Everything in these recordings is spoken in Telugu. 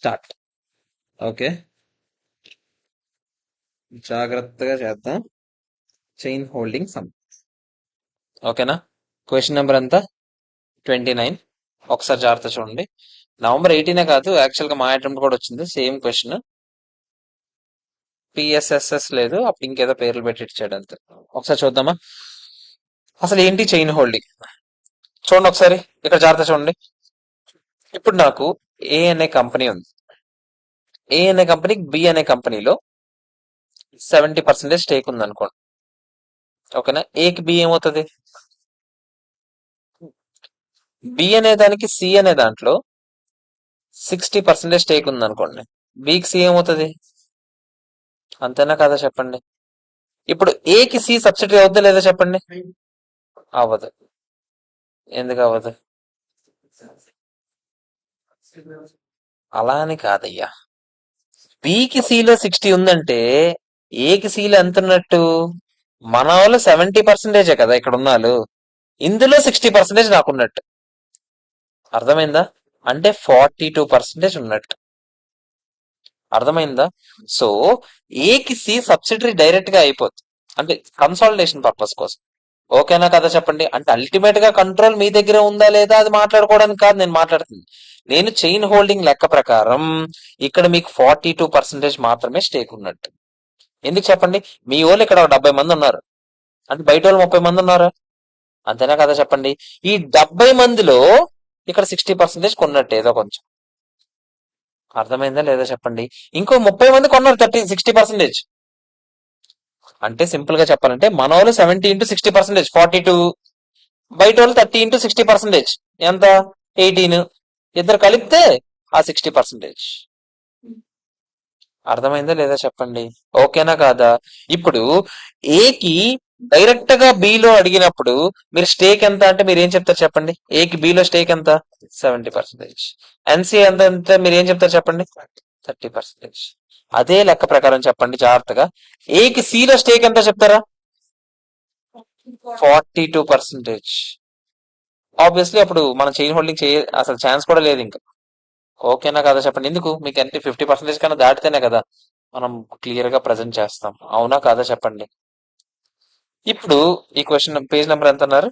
స్టార్ట్. ఓకే, జాగ్రత్తగా చేద్దాం. Chain holding some. ఓకేనా? క్వశ్చన్ నెంబర్ ఎంత? 29. ఒకసారి జాగ్రత్త చూడండి. నవంబర్ 18 కాదు, యాక్చువల్ గా మా అటెంప్ట్ కూడా వచ్చింది సేమ్ క్వశ్చన్. పిఎస్ఎస్ఎస్ లేదు, అప్పుడు ఇంకేదో పేర్లు పెట్టి ఇచ్చాడు అంతే. ఒకసారి చూద్దామా అసలు ఏంటి చైన్ హోల్డింగ్. చూడండి ఒకసారి, ఇక్కడ జాగ్రత్త చూడండి. ఇప్పుడు నాకు ఏ అనే కంపెనీ ఉంది. ఏ అనే కంపెనీకి బి అనే కంపెనీలో 70% స్టేక్ ఉంది అనుకోండి. ఓకేనా? ఏకి బి ఏమవుతుంది? బి అనే దానికి సి అనే దాంట్లో 60% స్టేక్ ఉంది అనుకోండి. బికి సి ఏమవుతుంది? అంతేనా కదా చెప్పండి. ఇప్పుడు ఏకి సి సబ్సిడీ అవుద్దా లేదా చెప్పండి. అవ్వదు. ఎందుకు అవ్వదు? అలా అని కాదయ్యా. బికి సిలో 60 ఉందంటే ఏకి సిలో ఎంత ఉన్నట్టు? మన వాళ్ళు 70% కదా ఇక్కడ ఉన్నాళ్ళు. ఇందులో 60% నాకున్నట్టు. అర్థమైందా? అంటే 42% ఉన్నట్టు. అర్థమైందా? సో ఏకి సి సబ్సిడరీ డైరెక్ట్ గా అయిపోతుంది, అంటే కన్సాలిడేషన్ పర్పస్ కోసం. ఓకేనా కదా చెప్పండి. అంటే అల్టిమేట్ గా కంట్రోల్ మీ దగ్గర ఉందా లేదా అది మాట్లాడుకోవడానికి కాదు నేను మాట్లాడుతుంది. నేను చైన్ హోల్డింగ్ లెక్క ప్రకారం ఇక్కడ మీకు 42% మాత్రమే స్టేక్ ఉన్నట్టు. ఎందుకు చెప్పండి? మీ వాళ్ళు ఇక్కడ 70 మంది ఉన్నారు, అంటే బయట వాళ్ళు 30 మంది ఉన్నారు. అంతేనా కదా చెప్పండి. ఈ 70 మందిలో ఇక్కడ 60% కొన్నట్టు ఏదో కొంచెం. అర్థమైందా లేదా చెప్పండి. ఇంకో 30 మంది కొన్నారు 60%. అంటే సింపుల్ గా చెప్పాలంటే మన వాళ్ళు 70 ఇంటూ 60%, 42. బయట వాళ్ళు 30 ఇంటూ 60%, ఎంత? 18. ఇద్దరు కలిపితే ఆ 60%. అర్థమైందా లేదా చెప్పండి. ఓకేనా కాదా? ఇప్పుడు ఏకి డైరెక్ట్ గా బిలో అడిగినప్పుడు మీరు స్టేక్ ఎంత అంటే మీరు ఏం చెప్తారు చెప్పండి. ఏకి బిలో స్టేక్ ఎంత? 70%. ఎన్సీ ఎంత అంటే మీరు ఏం చెప్తారు చెప్పండి. 30%. అదే లెక్క ప్రకారం చెప్పండి జాగ్రత్తగా. ఏకి సిలో స్టేక్ ఎంత చెప్తారా? 42%. ఆబ్వియస్లీ అప్పుడు మనం చైన్ హోల్డింగ్ అసలు ఛాన్స్ కూడా లేదు ఇంకా. ఓకేనా కదా చెప్పండి. ఎందుకు? మీకు అంటే 50% కన్నా దాటితేనే కదా మనం క్లియర్ గా ప్రజెంట్ చేస్తాం. అవునా కాదా చెప్పండి. ఇప్పుడు ఈ క్వశ్చన్ పేజ్ నెంబర్ ఎంత అన్నారు?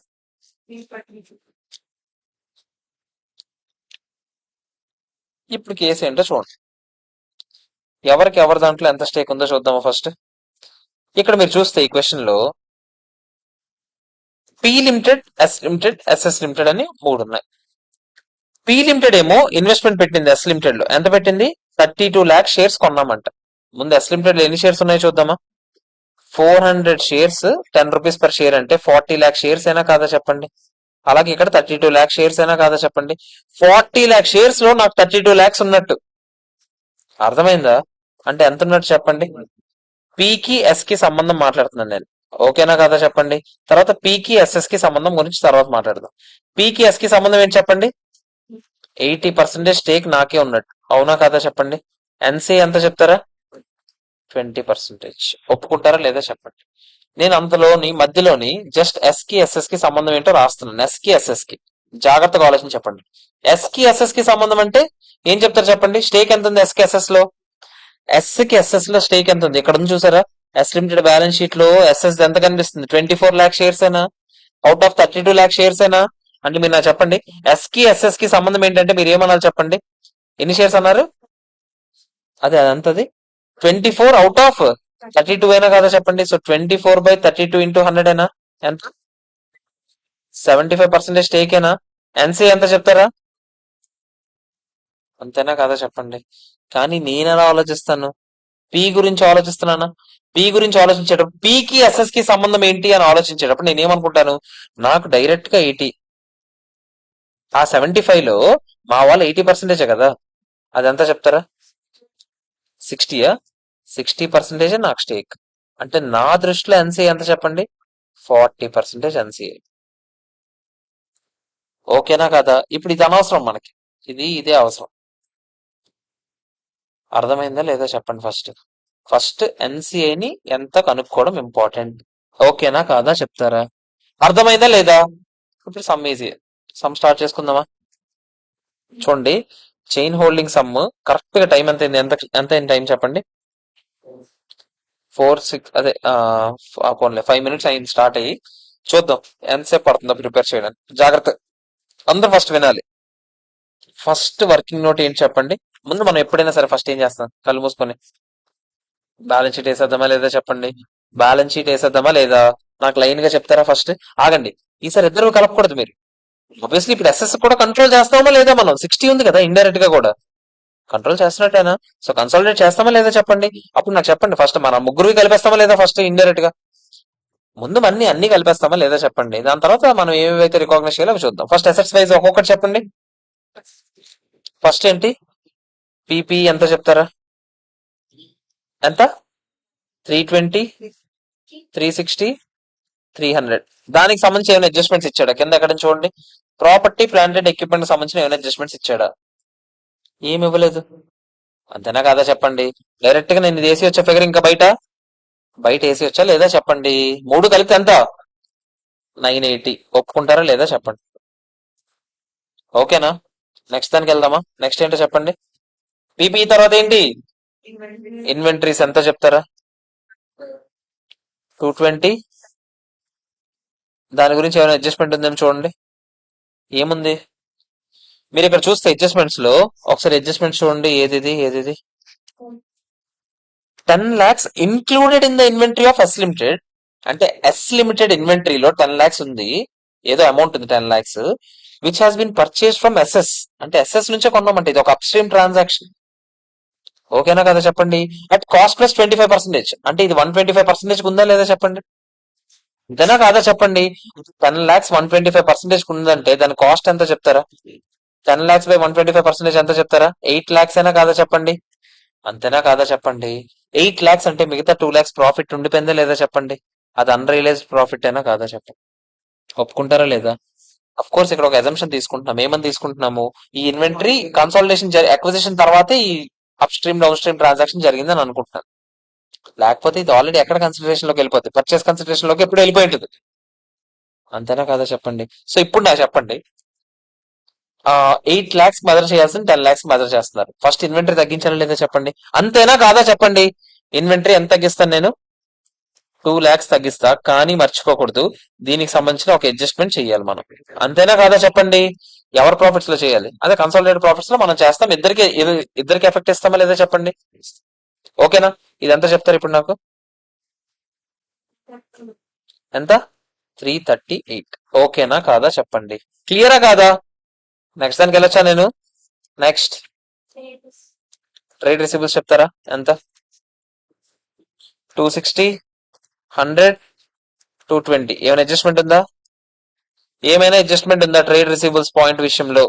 ఇప్పుడు కేసు ఏంటో చూడండి. ఎవరికి ఎవరి దాంట్లో ఎంత స్టేక్ ఉందో చూద్దామా ఫస్ట్. ఇక్కడ మీరు చూస్తే ఈ క్వశ్చన్ లో P limited, S limited, SS limited అని 3 ఉన్నాయి. పి లిమిటెడ్ ఏమో ఇన్వెస్ట్మెంట్ పెట్టింది ఎస్ లిమిటెడ్ లో. ఎంత పెట్టింది? 32 lakhs షేర్స్ కొన్నామంట. ముందు ఎస్ లిమిటెడ్ లో ఎన్ని షేర్స్ ఉన్నాయో చూద్దామా. 400 షేర్స్, 10 రూపీస్ పర్ షేర్ అంటే 40 lakhs షేర్స్ అయినా కాదా చెప్పండి. అలాగే ఇక్కడ 32 lakhs షేర్స్ అయినా కాదా చెప్పండి. 40 lakhs షేర్స్ లో నాకు 32 lakhs ఉన్నట్టు. అర్థమైందా? అంటే ఎంత ఉన్నట్టు చెప్పండి. పికి ఎస్ కి సంబంధం మాట్లాడుతున్నాను నేను. ఓకేనా కదా చెప్పండి. తర్వాత పికి ఎస్ఎస్ కి సంబంధం గురించి తర్వాత మాట్లాడదాం. పికి ఎస్ కి సంబంధం ఏంటి చెప్పండి. 80% స్టేక్ నాకే ఉన్నట్టు. అవునా కదా చెప్పండి. ఎన్సీ ఎంత చెప్తారా? 20%. ఒప్పుకుంటారా లేదా చెప్పండి. నేను అంతలోని మధ్యలోని జస్ట్ ఎస్ కి ఎస్ఎస్ కి సంబంధం ఏంటో రాస్తున్నాను. ఎస్ కి ఎస్ఎస్ కి జాగ్రత్తగా ఆలోచన చెప్పండి. ఎస్ కి ఎస్ఎస్ కి సంబంధం అంటే ఏం చెప్తారు చెప్పండి. స్టేక్ ఎంత ఉంది ఎస్ కి ఎస్ఎస్ లో? ఎస్ కి ఎస్ఎస్ లో స్టేక్ ఎంత ఉంది ఇక్కడ ఉంది చూసారా. ఎస్ లిమిటెడ్ బ్యాలెన్స్ షీట్ లో ఎస్ఎస్ ఎంత కనిపిస్తుంది? 24 lakh షేర్స్ అయినా అవుట్ ఆఫ్ 32 lakh షేర్స్ అయినా. అంటే మీరు నాకు చెప్పండి, ఎస్ కి ఎస్ఎస్ కి సంబంధం ఏంటంటే మీరు ఏమన్నారు చెప్పండి. ఎన్ని షేర్స్ అన్నారు? అదే అదంతది 24 అవుట్ ఆఫ్ 32 అయినా కదా చెప్పండి. సో 24/32 ఇంటూ 100 అయినా ఎంత? 75% స్టేక్ అయినా. ఎన్సీ ఎంత చెప్తారా? అంతేనా కదా చెప్పండి. కానీ నేను ఎలా ఆలోచిస్తాను? పి గురించి ఆలోచిస్తున్నానా? పి గురించి ఆలోచించేటప్పుడు పికి ఎస్ఎస్ కి సంబంధం ఏంటి అని ఆలోచించేటప్పుడు నేనేమనుకుంటాను, నాకు డైరెక్ట్ గా 80, ఆ 75 లో మా వాళ్ళు 80% కదా. అదెంత చెప్తారా? 60యా? 60% నాకు స్టేక్. అంటే నా దృష్టిలో ఎన్సీఏ ఎంత చెప్పండి. 40% ఎన్సీఏ. ఓకేనా కదా. ఇప్పుడు ఇది అనవసరం మనకి, ఇదే అవసరం. అర్థమైందా లేదా చెప్పండి. ఫస్ట్ ఎన్సీఏని ఎంత కనుక్కోవడం ఇంపార్టెంట్. ఓకేనా కాదా చెప్తారా. అర్థమైందా లేదా. ఇప్పుడు సమ్ ఈజీ. సమ్ స్టార్ట్ చేసుకుందామా. చూడండి, చైన్ హోల్డింగ్ సమ్ కరెక్ట్ గా టైం ఎంత అయింది? ఎంత అయింది టైం చెప్పండి? 4-6 అదే పోన్లే 5 minutes అయింది స్టార్ట్ అయ్యి. చూద్దాం ఎంతసేపు పడుతుందో ప్రిపేర్ చేయడానికి. జాగ్రత్త, అందరూ ఫస్ట్ వినాలి. ఫస్ట్ వర్కింగ్ నోట్ ఏంటి చెప్పండి? ముందు మనం ఎప్పుడైనా సరే ఫస్ట్ ఏం చేస్తాం? కళ్ళు మూసుకొని బ్యాలెన్స్ షీట్ వేసేద్దామా లేదా చెప్పండి. బ్యాలెన్స్ షీట్ వేసేద్దామా లేదా? నాకు లైన్ గా చెప్తారా ఫస్ట్? ఆగండి, ఈసారి ఇద్దరు కలపకూడదు మీరు. ఆబ్వియస్లీ ఇప్పుడు ఎస్ఎస్ కూడా కంట్రోల్ చేస్తామా లేదా? మనం 60 ఉంది కదా, ఇండైరెక్ట్ గా కూడా కంట్రోల్ చేస్తున్నట్టేనా? సో కన్సాలిడేట్ చేస్తామా లేదా చెప్పండి. అప్పుడు నాకు చెప్పండి ఫస్ట్, మన ముగ్గురు కలిపేస్తామా లేదా ఫస్ట్ ఇండైరెక్ట్ గా? ముందు అన్ని కలిపేస్తామా లేదా చెప్పండి. దాని తర్వాత మనం ఏవైతే రికాగ్నైజ్ చేయాలో అవి చూద్దాం. ఫస్ట్ అసెట్స్ వైజ్ ఒక్కొక్కటి చెప్పండి. ఫస్ట్ ఏంటి? పీపీ ఎంత చెప్తారా? ఎంత? 320, 360, 300. దానికి సంబంధించి ఏమైనా అడ్జస్ట్మెంట్స్ ఇచ్చాడా? కింద ఎక్కడ చూడండి. ప్రాపర్టీ ప్లాంట్ అండ్ ఎక్విప్మెంట్ సంబంధించిన ఏమైనా అడ్జస్ట్మెంట్స్ ఇచ్చాడా? ఏమి ఇవ్వలేదు. అంతేనా కాదా చెప్పండి. డైరెక్ట్ గా నేను ఇది వేసి వచ్చే ఫిగర్ ఇంకా బయట వేసి వచ్చా లేదా చెప్పండి. మూడు కలిపితే ఎంత? 980. ఒప్పుకుంటారా లేదా చెప్పండి. ఓకేనా? నెక్స్ట్ దానికి వెళ్దామా? నెక్స్ట్ ఏంటో చెప్పండి. పీపీ తర్వాత ఏంటి? ఇన్వెంటరీస్ ఎంత చెప్తారా? 220. దాని గురించి ఏమైనా అడ్జస్ట్మెంట్ ఉందేమో చూడండి. ఏముంది? మీరు ఇక్కడ చూస్తే అడ్జస్ట్మెంట్స్ లో ఒకసారి అడ్జస్ట్మెంట్స్ చూడండి. ఏది 10 lakhs included in the inventory of S limited. అంటే ఎస్ లిమిటెడ్ ఇన్వెంటరీలో 10 lakhs ఉంది. ఏదో అమౌంట్ ఉంది 10 lakhs which has been purchase from SS. అంటే ఎస్ఎస్ నుంచే కొన్నామంటే ఇది ఒక అప్ స్ట్రీమ్ ట్రాన్సాక్షన్. ఓకేనా కదా చెప్పండి. At cost plus 25%. అంటే ఇది 125% ఉందా లేదా చెప్పండి. ఇంతేనా కాదా చెప్పండి. 10 lakhs 125% ఉందంటే దాని కాస్ట్ ఎంత చెప్తారా? 10 lakhs బై 125% ఎంత చెప్తారా? 8 lakhs అయినా కాదా చెప్పండి. అంతేనా కాదా చెప్పండి. 8 lakhs అంటే మిగతా 2 lakhs ప్రాఫిట్ ఉండిపోయిందా లేదా చెప్పండి. అది అన్రియలైజ్డ్ ప్రాఫిట్ అయినా కాదా చెప్పండి. ఒప్పుకుంటారా లేదా? అఫ్ కోర్స్ ఇక్కడ ఒక ఎజంప్షన్ తీసుకుంటున్నాం. ఏమని తీసుకుంటున్నాము? ఈ ఇన్వెంటరీ కన్సాలిడేషన్ అక్విజిషన్ తర్వాతే ఈ up stream down stream transaction జరిగిందని అనుకుంటున్నాను. లేకపోతే ఇది ఆల్రెడీ ఎక్కడ కన్సిడరేషన్ లోకి వెళ్ళిపోతుంది? పర్చేస్ కన్సిడరేషన్ లోకి ఎప్పుడు వెళ్ళిపోయి ఉంటుంది. అంతేనా కాదా చెప్పండి. సో ఇప్పుడు నాకు చెప్పండి, 8 lakhs మెజర్ చేయాల్సింది 10 lakhs మెజర్ చేస్తున్నారు. ఫస్ట్ ఇన్వెంటరీ తగ్గించాలా లేదా చెప్పండి. అంతేనా కాదా చెప్పండి. ఇన్వెంటరీ ఎంత తగ్గిస్తాను నేను? 2 lakhs తగ్గిస్తా. కానీ మర్చిపోకూడదు, దీనికి సంబంధించిన ఒక అడ్జస్ట్మెంట్ చేయాలి మనం. అంతేనా కాదా చెప్పండి. ఎవరి ప్రాఫిట్స్ లో చేయాలి? అదే కన్సాలిడేటెడ్ ప్రాఫిట్స్ లో మనం చేస్తాం. ఇద్దరికి ఎఫెక్ట్ ఇస్తామా లేదా చెప్పండి. ఓకేనా? ఇదంతా చెప్తారు ఇప్పుడు నాకు. ఎంత? 338. ఓకేనా కాదా చెప్పండి. క్లియరా కాదా? నెక్స్ట్ దానికి వెళ్ళొచ్చా నేను? నెక్స్ట్ ట్రేడ్ రిసీబుల్స్ చెప్తారా? ఎంత? 260, 100, 220. ఏమైనా అడ్జస్ట్మెంట్ ఉందా? ట్రేడ్ రిసీబుల్స్ పాయింట్ విషయంలో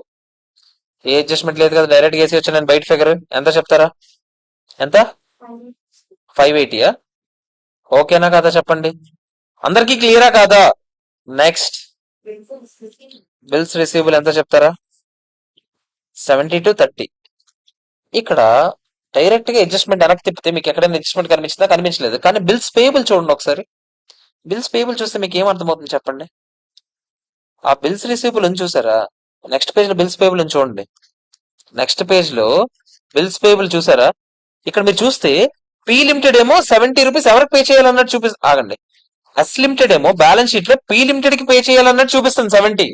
ఏ అడ్జస్ట్మెంట్ లేదు కదా. డైరెక్ట్ వేసి వచ్చా నేను బయట ఫిగర్. ఎంత చెప్తారా? ఎంత? 580. ఓకేనా కాదా చెప్పండి. అందరికీ క్లియరా కాదా? నెక్స్ట్ బిల్స్ రిసీబుల్ ఎంత చెప్తారా? 70 to 30. ఇక్కడ డైరెక్ట్ గా అడ్జస్ట్మెంట్ వెనక్కి తిప్పితే మీకు ఎక్కడైనా అడ్జస్ట్మెంట్ కనిపించిందా? కనిపించలేదు. కానీ బిల్స్ పేయబుల్ చూడండి ఒకసారి. బిల్స్ పేయబుల్ చూస్తే మీకు ఏం అర్థమవుతుంది చెప్పండి. ఆ బిల్స్ రిసీబుల్ అని చూసారా? నెక్స్ట్ పేజ్ లో బిల్స్ పేయబుల్ అని చూడండి. నెక్స్ట్ పేజ్ లో బిల్స్ పేయబుల్ చూసారా? ఇక్కడ మీరు చూస్తే పి లిమిటెడ్ ఏమో 70 రూపీస్ ఎవరికి పే చేయాలన్నట్టు చూపిస్తుంది. ఆగండి, ఎస్ లిమిటెడ్ ఏమో బ్యాలెన్స్ షీట్ లో పి లిమిటెడ్ కి పే చేయాలన్నట్టు చూపిస్తుంది 70.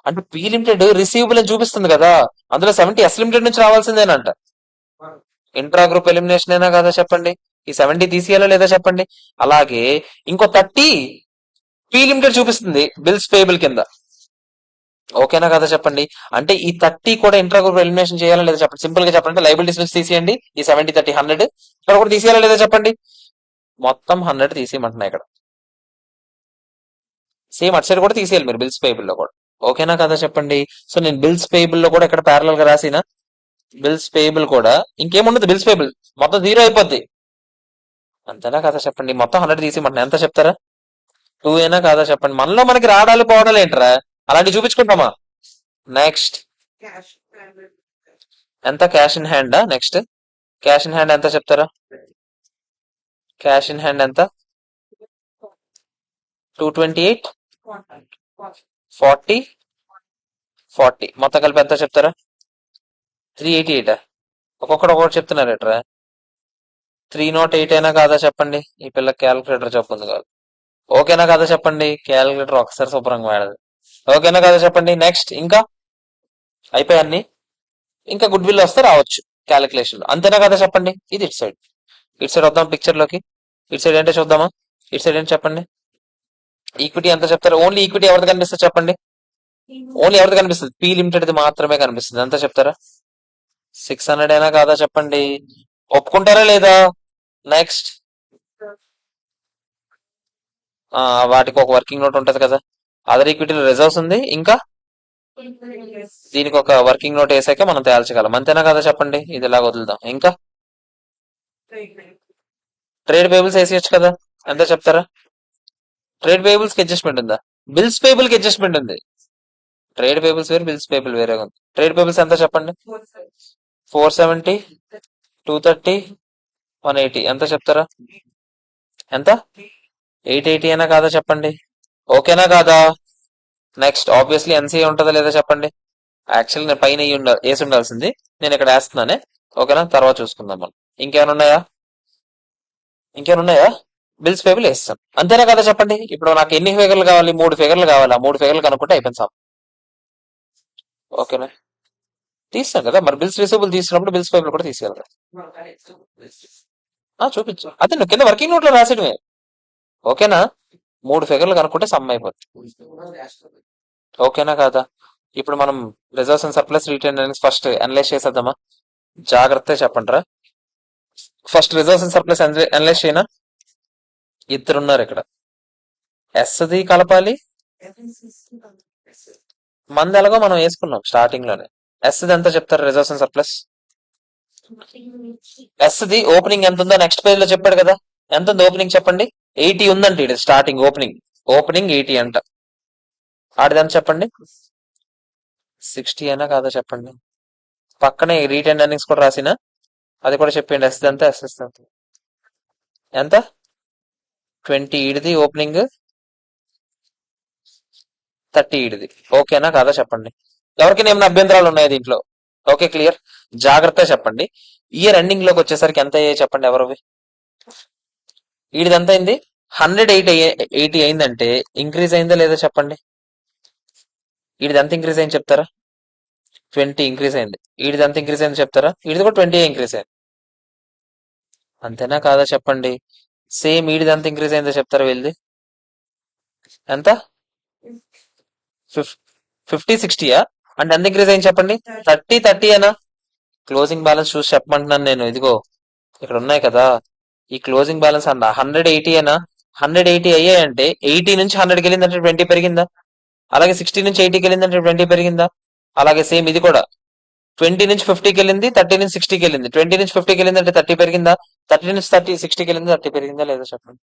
అంటే పి లిమిటెడ్ రిసీవబుల్ అని చూపిస్తుంది కదా, అందులో 70 ఎస్ లిమిటెడ్ నుంచి రావాల్సిందేనంట. ఇంట్రా గ్రూప్ ఎలిమినేషన్ అయినా కదా చెప్పండి. ఈ 70 తీసేయాలా లేదా చెప్పండి. అలాగే ఇంకో 30 పి లిమిటెడ్ చూపిస్తుంది బిల్స్ పేబుల్ కింద. ఓకేనా కదా చెప్పండి. అంటే ఈ 30 కూడా ఇంట్రా గ్రూప్ ఎలిమినేషన్ చేయాలా లేదా చెప్పండి. సింపుల్ గా చెప్పండి, లైబిలిటీస్ నుంచి తీసేయండి. ఈ 70, 30, 100 ఇక్కడ కూడా తీసేయాలా లేదా చెప్పండి. మొత్తం 100 తీసేయమంటున్నా ఇక్కడ. సేమ్ అటు సైడ్ కూడా తీసేయాలి మీరు బిల్స్ పేబుల్ లో కూడా. ఓకేనా కదా చెప్పండి. సో నేను బిల్స్ పేబుల్ లో కూడా ఇక్కడ ప్యారల్ గా రాసిన బిల్స్ పేబుల్ కూడా ఇంకేముండదు. బిల్స్ పేబుల్ మొత్తం 0 అయిపోద్ది. అంతేనా కదా చెప్పండి. మొత్తం 100 తీసేయమంటున్నా. ఎంత చెప్తారా? 2 అయినా కాదా చెప్పండి. మనలో మనకి రావడాలు పోవడాలు ఏంట్రా, అలాంటివి చూపించుకుంటామా. నెక్స్ట్ ఎంత? Cash in hand. Next cash in hand ఎంత చెప్తారా? క్యాష్ ఇన్ హ్యాండ్ ఎంత? 228, 40, 40 మొత్తం కలిపి ఎంత చెప్తారా? 388 ఒక్కొక్కడు ఒక్కొక్కటి చెప్తున్నారు ఎట్రా. 308 అయినా కాదా చెప్పండి. ఈ పిల్ల క్యాలిక్యులేటర్ చెప్తుంది కాదు. ఓకేనా కాదా చెప్పండి. క్యాలిక్యులేటర్ ఒకసారి శుభ్రంగా వాడదు. ఓకేనా కాదా చెప్పండి. నెక్స్ట్ ఇంకా అయిపోయాన్ని. ఇంకా గుడ్ విల్ వస్తే రావచ్చు క్యాలిక్యులేషన్. అంతేనా కదా చెప్పండి. ఇది ఇటు సైడ్. ఇటు సైడ్ వద్దాం పిక్చర్ లోకి. ఇటు సైడ్ ఏంటో చూద్దామా. ఇటు సైడ్ ఏంటి చెప్పండి. ఈక్విటీ ఎంత చెప్తారు. ఓన్లీ ఈక్విటీ ఎవరిది కనిపిస్తుంది చెప్పండి. ఓన్లీ ఎవరిది కనిపిస్తుంది. పి లిమిటెడ్ మాత్రమే కనిపిస్తుంది. ఎంత చెప్తారా. 600 అయినా కాదా చెప్పండి. ఒప్పుకుంటారా లేదా. నెక్స్ట్ వాటికి ఒక వర్కింగ్ నోట్ ఉంటది కదా. అదర్ ఈక్విటీలో రిజర్వ్స్ ఉంది. ఇంకా దీనికి ఒక వర్కింగ్ నోట్ వేసాక మనం తేల్చగలం. అంతేనా కదా చెప్పండి. ఇది ఇలా వదులుదాం. ఇంకా ట్రేడ్ పేబుల్స్ వేసేయచ్చు కదా. ఎంత చెప్తారా. ట్రేడ్ పేబుల్స్ కి అడ్జస్ట్మెంట్ ఉందా. బిల్స్ పేబుల్ కి అడ్జస్ట్మెంట్ ఉంది. ట్రేడ్ పేబుల్స్ వేరు, బిల్స్ పేబుల్ వేరేగా ఉంది. ట్రేడ్ పేబుల్స్ ఎంత చెప్పండి. 470, 230, 180 ఎంత చెప్తారా. ఎంత 880 అయినా కాదా చెప్పండి. ఓకేనా కాదా. నెక్స్ట్ ఆబ్వియస్లీ ఎన్సీఏ ఉంటుందా లేదా చెప్పండి. యాక్చువల్ నేను పైన వేసి ఉండాల్సింది. నేను ఇక్కడ వేస్తున్నానే. ఓకేనా. తర్వాత చూసుకుందాం మనం. ఇంకేమైనా ఉన్నాయా. ఇంకేమైనా ఉన్నాయా. బిల్స్ పేబుల్ వేస్తాం. అంతేనా కదా చెప్పండి. ఇప్పుడు నాకు ఎన్ని ఫిగర్లు కావాలి. 3 ఫిగర్లు కావాలి. ఆ 3 ఫిగర్లు కనుక్కుంటే అయిపోయింది సార్. ఓకేనా. తీస్తాం కదా మరి. బిల్స్ రిసీవబుల్ తీసినప్పుడు బిల్స్ పేబుల్ కూడా తీసుకెళ్తాం. చూపించు. అదే నువ్వు కింద వర్కింగ్ నోట్ లో రాసేయడమే. ఓకేనా. 3 ఫిగర్లు కనుక్కుంటే సమ్ అయిపోతుంది. ఓకేనా కాదా. ఇప్పుడు మనం reserves and surplus retain earnings first analyse చేసేద్దామా. జాగ్రత్తగా చెప్పండి రా. First reserves and surplus analyse చేయనా. ఇద్దరున్నారు ఇక్కడ. ఎస్ది కలపాలి. మంది ఎలాగో మనం వేసుకున్నాం స్టార్టింగ్ లోనే. ఎస్ది ఎంత చెప్తారు. Reserves and surplus. ఎస్ది ఓపెనింగ్ ఎంత ఉందో నెక్స్ట్ పేజ్ లో చెప్పాడు కదా. ఎంత ఉంది ఓపెనింగ్ చెప్పండి. 80 ఉందంట. ఇది స్టార్టింగ్ ఓపెనింగ్ 80 అంట. ఆడిది ఎంత చెప్పండి. 60 అయినా కాదా చెప్పండి. పక్కనే రీటైన్ ఎర్నింగ్స్ కూడా రాసిన. అది కూడా చెప్పండి. ఎస్ది ఎంత, ఎస్ఎస్ ఎంత 20 ఈడిది ఓపెనింగ్, 30 ఈడిది. ఓకేనా కాదా చెప్పండి. ఎవరికైనా ఏమైనా అభ్యంతరాలు ఉన్నాయి దీంట్లో. Okay clear. జాగ్రత్తగా చెప్పండి. ఇయర్ ఎండింగ్ లోకి వచ్చేసరికి ఎంత అయ్యాయి చెప్పండి. ఎవరివి. ఈడిది ఎంత అయింది. 180 అయిందంటే ఇంక్రీజ్ అయిందా లేదా చెప్పండి. ఈడిది ఎంత ఇంక్రీజ్ అయింది చెప్తారా. 20 ఇంక్రీజ్ అయింది. ఈడిది ఎంత ఇంక్రీజ్ అయింది చెప్తారా. ఈడిది కూడా 20 ఇంక్రీజ్ అయింది. అంతేనా కాదా చెప్పండి. సేమ్ ఈడిది ఎంత ఇంక్రీజ్ అయిందో చెప్తారా. వీళ్ళది ఎంత. 50, 60యా. అంటే ఎంత ఇంక్రీజ్ అయింది చెప్పండి. 30 అనా. క్లోజింగ్ బ్యాలెన్స్ చూసి చెప్పమంటున్నాను నేను. ఇదిగో ఇక్కడ ఉన్నాయి కదా. ఈ క్లోజింగ్ బ్యాలెన్స్ అన్న 180 అనా. 180 అయ్యాయంటే 80 నుంచి 100కి వెళ్ళిందంటే 20 పెరిగిందా. అలాగే 60 నుంచి 80కి వెళ్ళిందంటే 20 పెరిగిందా. అలాగే సేమ్ ఇది కూడా 20 నుంచి 50కి వెళ్ళింది, 30 నుంచి 60కి వెళ్ళింది. 20 నుంచి 50కి వెళ్ళిందంటే 30 పెరిగిందా. 30 నుంచి 60కి వెళ్ళింది, 30 పెరిగిందా లేదా చెప్పండి.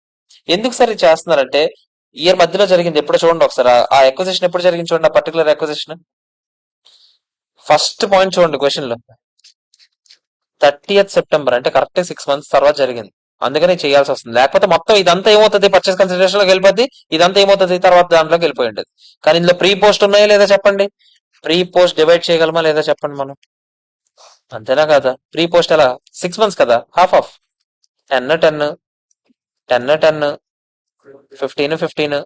ఎందుకు సరే చేస్తున్నారంటే ఇయర్ మధ్యలో జరిగింది. ఎప్పుడు చూడండి ఒకసారి. ఆ ఎక్విజిషన్ ఎప్పుడు జరిగింది చూడండి. ఆ పర్టికులర్ ఎక్విజిషన్ ఫస్ట్ పాయింట్ చూడండి క్వశ్చన్ లో. 30th సెప్టెంబర్ అంటే కరెక్ట్ 6 months తర్వాత జరిగింది. అందుకనే చేయాల్సి వస్తుంది. లేకపోతే మొత్తం ఇదంతా ఏమవుతుంది. పర్చేస్ కన్సిడరేషన్ లోకి వెళ్ళిపోద్ది. ఇదంతా ఏమవుతుంది తర్వాత దాంట్లోకి వెళ్ళిపోయి ఉంటుంది. కానీ ఇందులో ప్రీ పోస్ట్ ఉన్నాయా లేదా చెప్పండి. ప్రీ పోస్ట్ డివైడ్ చేయగలమా లేదా చెప్పండి మనం. అంతేనా కదా. ప్రీ పోస్ట్ ఎలా 6 months కదా. Half of 10, 10, 10, 10, 15, 15,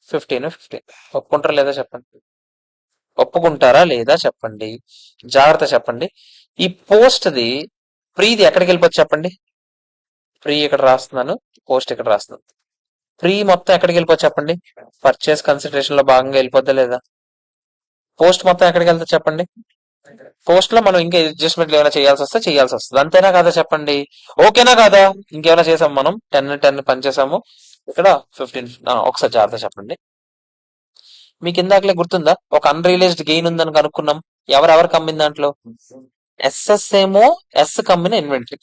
15, 15. ఒప్పుకుంటారా లేదా చెప్పండి. ఒప్పుకుంటారా లేదా చెప్పండి. జాగ్రత్త చెప్పండి. ఈ పోస్ట్ది ప్రీది ఎక్కడికి వెళ్ళిపోవచ్చు చెప్పండి. ప్రీ ఇక్కడ రాస్తున్నాను, పోస్ట్ ఇక్కడ రాస్తున్నాను. ప్రీ మొత్తం ఎక్కడికి వెళ్ళిపోవచ్చు చెప్పండి. పర్చేస్ కన్సిడరేషన్ లో భాగంగా వెళ్ళిపోద్దా లేదా. పోస్ట్ మొత్తం ఎక్కడికి వెళ్తా చెప్పండి. పోస్ట్ లో మనం ఇంకా అడ్జస్ట్మెంట్లు ఏమైనా చేయాల్సి వస్తే చేయాల్సి వస్తుంది. అంతేనా కాదా చెప్పండి. ఓకేనా కాదా. ఇంకేమైనా చేసాం మనం. 10, 10 పని చేసాము. ఇక్కడ 15. ఒకసారి జాగ్రత్త చెప్పండి. మీకు ఇందాకలే గుర్తుందా. ఒక అన్రియలైజ్డ్ గెయిన్ ఉందని కనుక్కున్నాం. ఎవరెవరికి అమ్మిన దాంట్లో. ఎస్ఎస్ ఏమో కమ్మిన ఇన్వెంటరీ.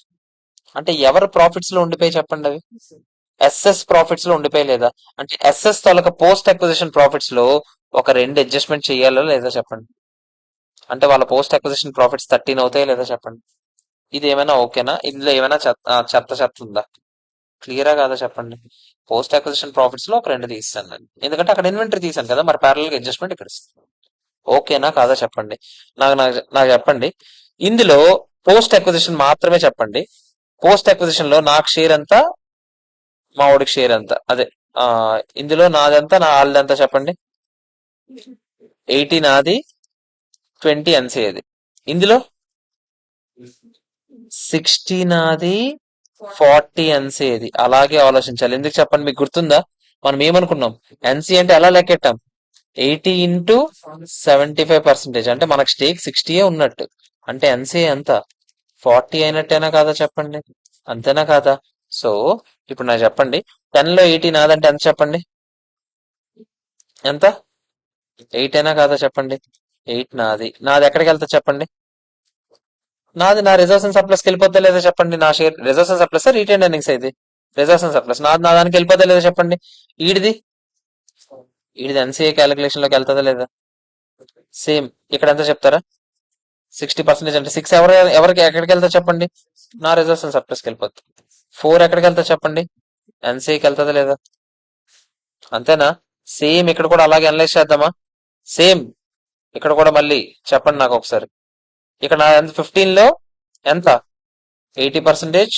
అంటే ఎవరు ప్రాఫిట్స్ లో ఉండిపోయి చెప్పండి. అవి ఎస్ఎస్ ప్రాఫిట్స్ లో ఉండిపోయి లేదా. అంటే ఎస్ఎస్ తాలూకా పోస్ట్ అక్విజిషన్ ప్రాఫిట్స్ లో ఒక 2 అడ్జస్ట్మెంట్ చేయాలో లేదా చెప్పండి. అంటే వాళ్ళ పోస్ట్ అక్విజిషన్ ప్రాఫిట్స్ 13 అవుతాయి లేదా చెప్పండి. ఇది ఏమైనా ఓకేనా. ఇందులో ఏమైనా చెత్త ఉందా. క్లియరా కాదా చెప్పండి. పోస్ట్ అక్విజిషన్ ప్రాఫిట్స్ లో ఒక 2 తీస్తాను నేను. ఎందుకంటే అక్కడ ఇన్వెంటరీ తీసాను కదా. మరి ప్యారల్ గా అడ్జస్ట్మెంట్ ఇక్కడ ఇస్తాను. ఓకేనా కాదా చెప్పండి. నాకు నాకు నాకు చెప్పండి. ఇందులో పోస్ట్ అక్విజిషన్ మాత్రమే చెప్పండి. పోస్ట్ అక్విజిషన్ లో నాకు షేర్ ఎంత, మా వాడికి షేర్ ఎంత, అదే ఆ ఇందులో నాదంతా నా వాళ్ళదంతా చెప్పండి. 80 నాది, 20 ఎన్సీఏది. ఇందులో 60 నాది, 40 ఎన్సీఏది. అలాగే ఆలోచించాలి. ఎందుకు చెప్పండి, మీకు గుర్తుందా మనం ఏమనుకున్నాం? ఎన్సీ అంటే ఎలా లెక్కెట్టాం? 80 ఇంటూ 75% అంటే మనకు స్టేక్ 60 ఉన్నట్టు. అంటే ఎన్సీఏ ఎంత? 40 అయినట్టేనా కాదా చెప్పండి? అంతేనా కాదా? సో ఇప్పుడు నాకు చెప్పండి, 10 లో 80 నాదంటే ఎంత చెప్పండి? ఎంత? 8 అయినా కాదా చెప్పండి? 8 నాది. నాది ఎక్కడికి వెళ్తా చెప్పండి? నాది నా రిజర్వ్స్ అండ్ సర్ప్లస్కి వెళ్ళిపోద్దా లేదా చెప్పండి? నా share reserves and surplus, retain earnings ఇది. రిజర్వ్స్ అండ్ సర్ప్లస్ నాది, నా దానికి వెళ్ళిపోద్దా లేదా చెప్పండి? ఈడిది ఈడిది ఎన్సీఏ క్యాలిక్యులేషన్ లోకి వెళ్తుందా లేదా? సేమ్ ఇక్కడ ఎంత చెప్తారా? 60% అంటే 6 ఎవరికి ఎక్కడికి వెళ్తా చెప్పండి? నా రిజర్వ్స్ అండ్ సర్ప్లస్కి వెళ్ళిపోద్ది. 4 ఎక్కడికి వెళ్తా చెప్పండి? ఎన్సీఏకి వెళ్తుందా లేదా? అంతేనా? సేమ్ ఇక్కడ కూడా అలాగే అనలైజ్ చేద్దామా? సేమ్ ఇక్కడ కూడా మళ్ళీ చెప్పండి నాకు ఒకసారి. ఇక్కడ నా 15 లో ఎంత? 80%,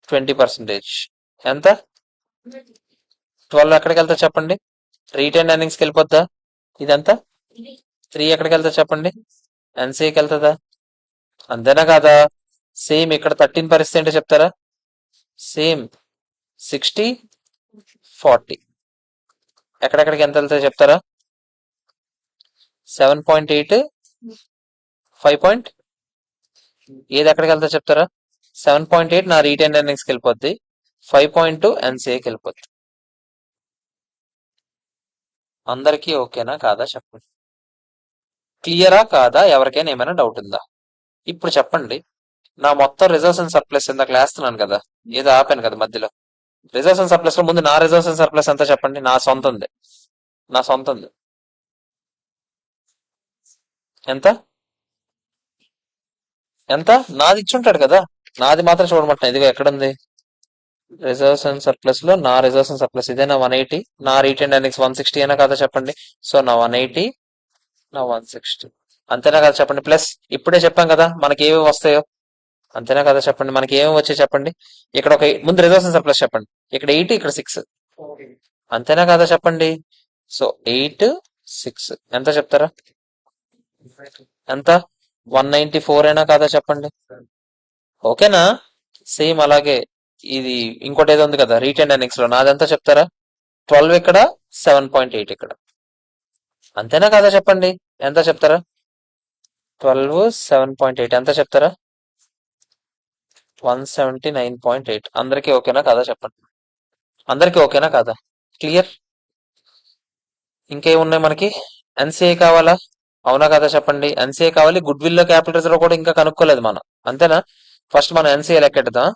20%. ఎంత? 12 ఎక్కడికి వెళ్తా చెప్పండి? రీటైన్ ఎర్నింగ్స్కి వెళ్ళిపోద్దా? ఇదంతా 3 ఎక్కడికి వెళ్తా చెప్పండి? ఎన్సీఏకి వెళ్తుందా? అంతేనా కాదా? సేమ్ ఇక్కడ 13 పరిస్థితి ఏంటో చెప్తారా? సేమ్ 60, 40 ఎక్కడెక్కడికి ఎంత వెళ్తాయో చెప్తారా? 7.8, 5. ఏది ఎక్కడికి వెళ్తా చెప్తారా? 7.8 నా రీటైన్ ఎర్నింగ్స్కి వెళ్ళిపోద్ది, 5.2 ఎన్సీఏకి వెళ్ళిపోద్ది. అందరికీ ఓకేనా కాదా చెప్పండి? క్లియరా కాదా? ఎవరికైనా ఏమైనా డౌట్ ఉందా? ఇప్పుడు చెప్పండి, నా మొత్తం రిజర్వ్స్ అండ్ సర్ప్లస్ ఇందాక వేస్తున్నాను కదా, ఏదో ఆపాను కదా మధ్యలో. రిజర్వ్స్ అండ్ సర్ప్లస్ లో ముందు నా రిజర్వ్స్ అండ్ సర్ప్లస్ ఎంత చెప్పండి? నా సొంతంది. నా సొంతంది ఎంత? ఎంత? నాది ఇచ్చుంటాడు కదా, నాది మాత్రం చూడమంటున్నా. ఇదిగో ఎక్కడుంది? రిజర్వ్స్ అండ్ సర్ప్లస్ లో నా రిజర్వ్స్ అండ్ సర్ప్లస్ ఇదేనా? 180. నా రీటైన్ ఎర్నింగ్స్ 160 అయినా కదా చెప్పండి? సో నా 180, నా 160. అంతేనా కదా చెప్పండి? ప్లస్ ఇప్పుడే చెప్పాం కదా మనకి ఏమేమి వస్తాయో. అంతేనా కదా చెప్పండి? మనకి ఏమేమి వచ్చాయి చెప్పండి? ఇక్కడ ఒక ముందు రిజర్వ్స్ అండ్ సర్ప్లస్ చెప్పండి. ఇక్కడ 8, ఇక్కడ 6. అంతేనా కదా చెప్పండి? సో 8, 6 ఎంత చెప్తారా? ఎంత? 194 అయినా కాదా చెప్పండి? ఓకేనా? సేమ్ అలాగే ఇది ఇంకోటి ఏదో ఉంది కదా రీటైన్ ఎర్నింగ్స్ లో, నాదంతా చెప్తారా? 12 ఇక్కడ, 7.8 ఇక్కడ. అంతేనా కాదా చెప్పండి? ఎంత చెప్తారా? 12, 7.8 ఎంత చెప్తారా? 179.8. అందరికీ ఓకేనా కాదా చెప్పండి? అందరికీ ఓకేనా కాదా? క్లియర్? ఇంకేమున్నాయి మనకి? ఎన్సీఏ కావాలా? అవునా కదా చెప్పండి? ఎన్సీఏ కావాలి. గుడ్ విల్ లో క్యాపిటల్ రిజర్వ్ కూడా ఇంకా కనుక్కోలేదు మనం. అంతేనా? ఫస్ట్ మనం ఎన్సీఏ లెక్కెడదాం.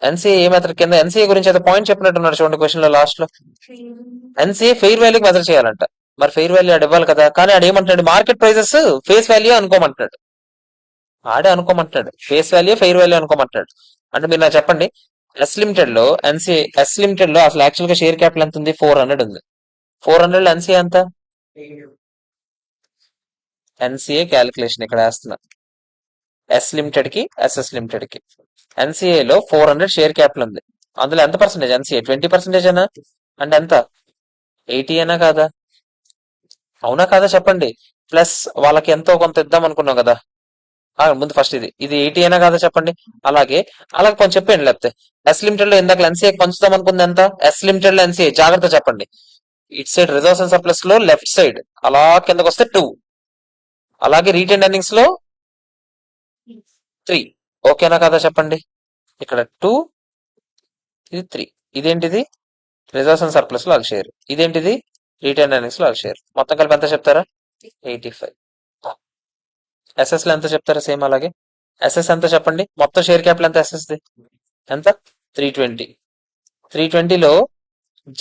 ఎన్సీఏ ఏ మెథడ్ కింద? ఎన్సీఏ గురించి అయితే పాయింట్ చెప్పినట్టున్నాడు చూడండి క్వశ్చన్ లో లాస్ట్ లో. ఎన్సీఏ ఫెయిర్ వాల్యూకి మెజర్ చేయాలంట. మరి ఫెయిర్ వాల్యూ ఆడు ఇవ్వాలి కదా, కానీ ఆడు ఏమంటాడు? మార్కెట్ ప్రైసెస్ ఫేస్ వాల్యూ అనుకోమంటాడు. ఆడే అనుకోమంటాడు, ఫేస్ వాల్యూ ఫెయిర్ వాల్యూ అనుకోమంటాడు. అంటే మీరు నాకు చెప్పండి, ఎస్ లిమిటెడ్ లో ఎన్సీఏ, ఎస్ లిమిటెడ్ లో అసలు యాక్చువల్ గా షేర్ క్యాపిటల్ ఎంత ఉంది? 400 ఉంది. 400 లో ఎన్సీఏ ఎంత? ఎన్సీఏ క్యాలిక్యులేషన్ ఇక్కడ వేస్తున్నా. ఎస్ లిమిటెడ్ కి, ఎస్ఎస్ లిమిటెడ్ కి. ఎన్సీఏ లో 400 షేర్ క్యాపిటల్ ఉంది. అందులో ఎంత పర్సెంటేజ్? ఎన్సీఏ 20% అనా? అంటే ఎంత? 80 అయినా కాదా? అవునా కాదా చెప్పండి? ప్లస్ వాళ్ళకి ఎంతో కొంత ఇద్దాం అనుకున్నాం కదా. ముందు ఫస్ట్ ఇది 80 అయినా కాదా చెప్పండి? అలాగే అలాగే కొంచెం చెప్పండి. లేకపోతే ఎస్ లిమిటెడ్ లో ఇందాక ఎన్సీఏ పంచుదాం అనుకుంది ఎంత? ఎస్ లిమిటెడ్ లో ఎన్సీఏ జాగ్రత్త చెప్పండి. It side reserves and surplus లో లెఫ్ట్ సైడ్ అలా కిందకి వస్తే 2. అలాగే రీటైన్ ఎర్నింగ్స్ లో 3. ఓకేనా కదా చెప్పండి? ఇక్కడ 2, ఇది 3. ఇదేంటిది? రిజర్వ్స్ అండ్ సర్ప్లస్ లో వాళ్ళ షేర్. ఇదేంటిది? రీటైన్ ఎర్నింగ్స్ లో వాళ్ళ షేర్. మొత్తం కలిపి ఎంత చెప్తారా? 85. ఎస్ఎస్ లో ఎంత చెప్తారా? సేమ్ అలాగే. ఎస్ఎస్ ఎంత చెప్పండి? మొత్తం షేర్ క్యాపిటల్ ఎంత ఎస్ఎస్ ది? ఎంత? 320. 320లో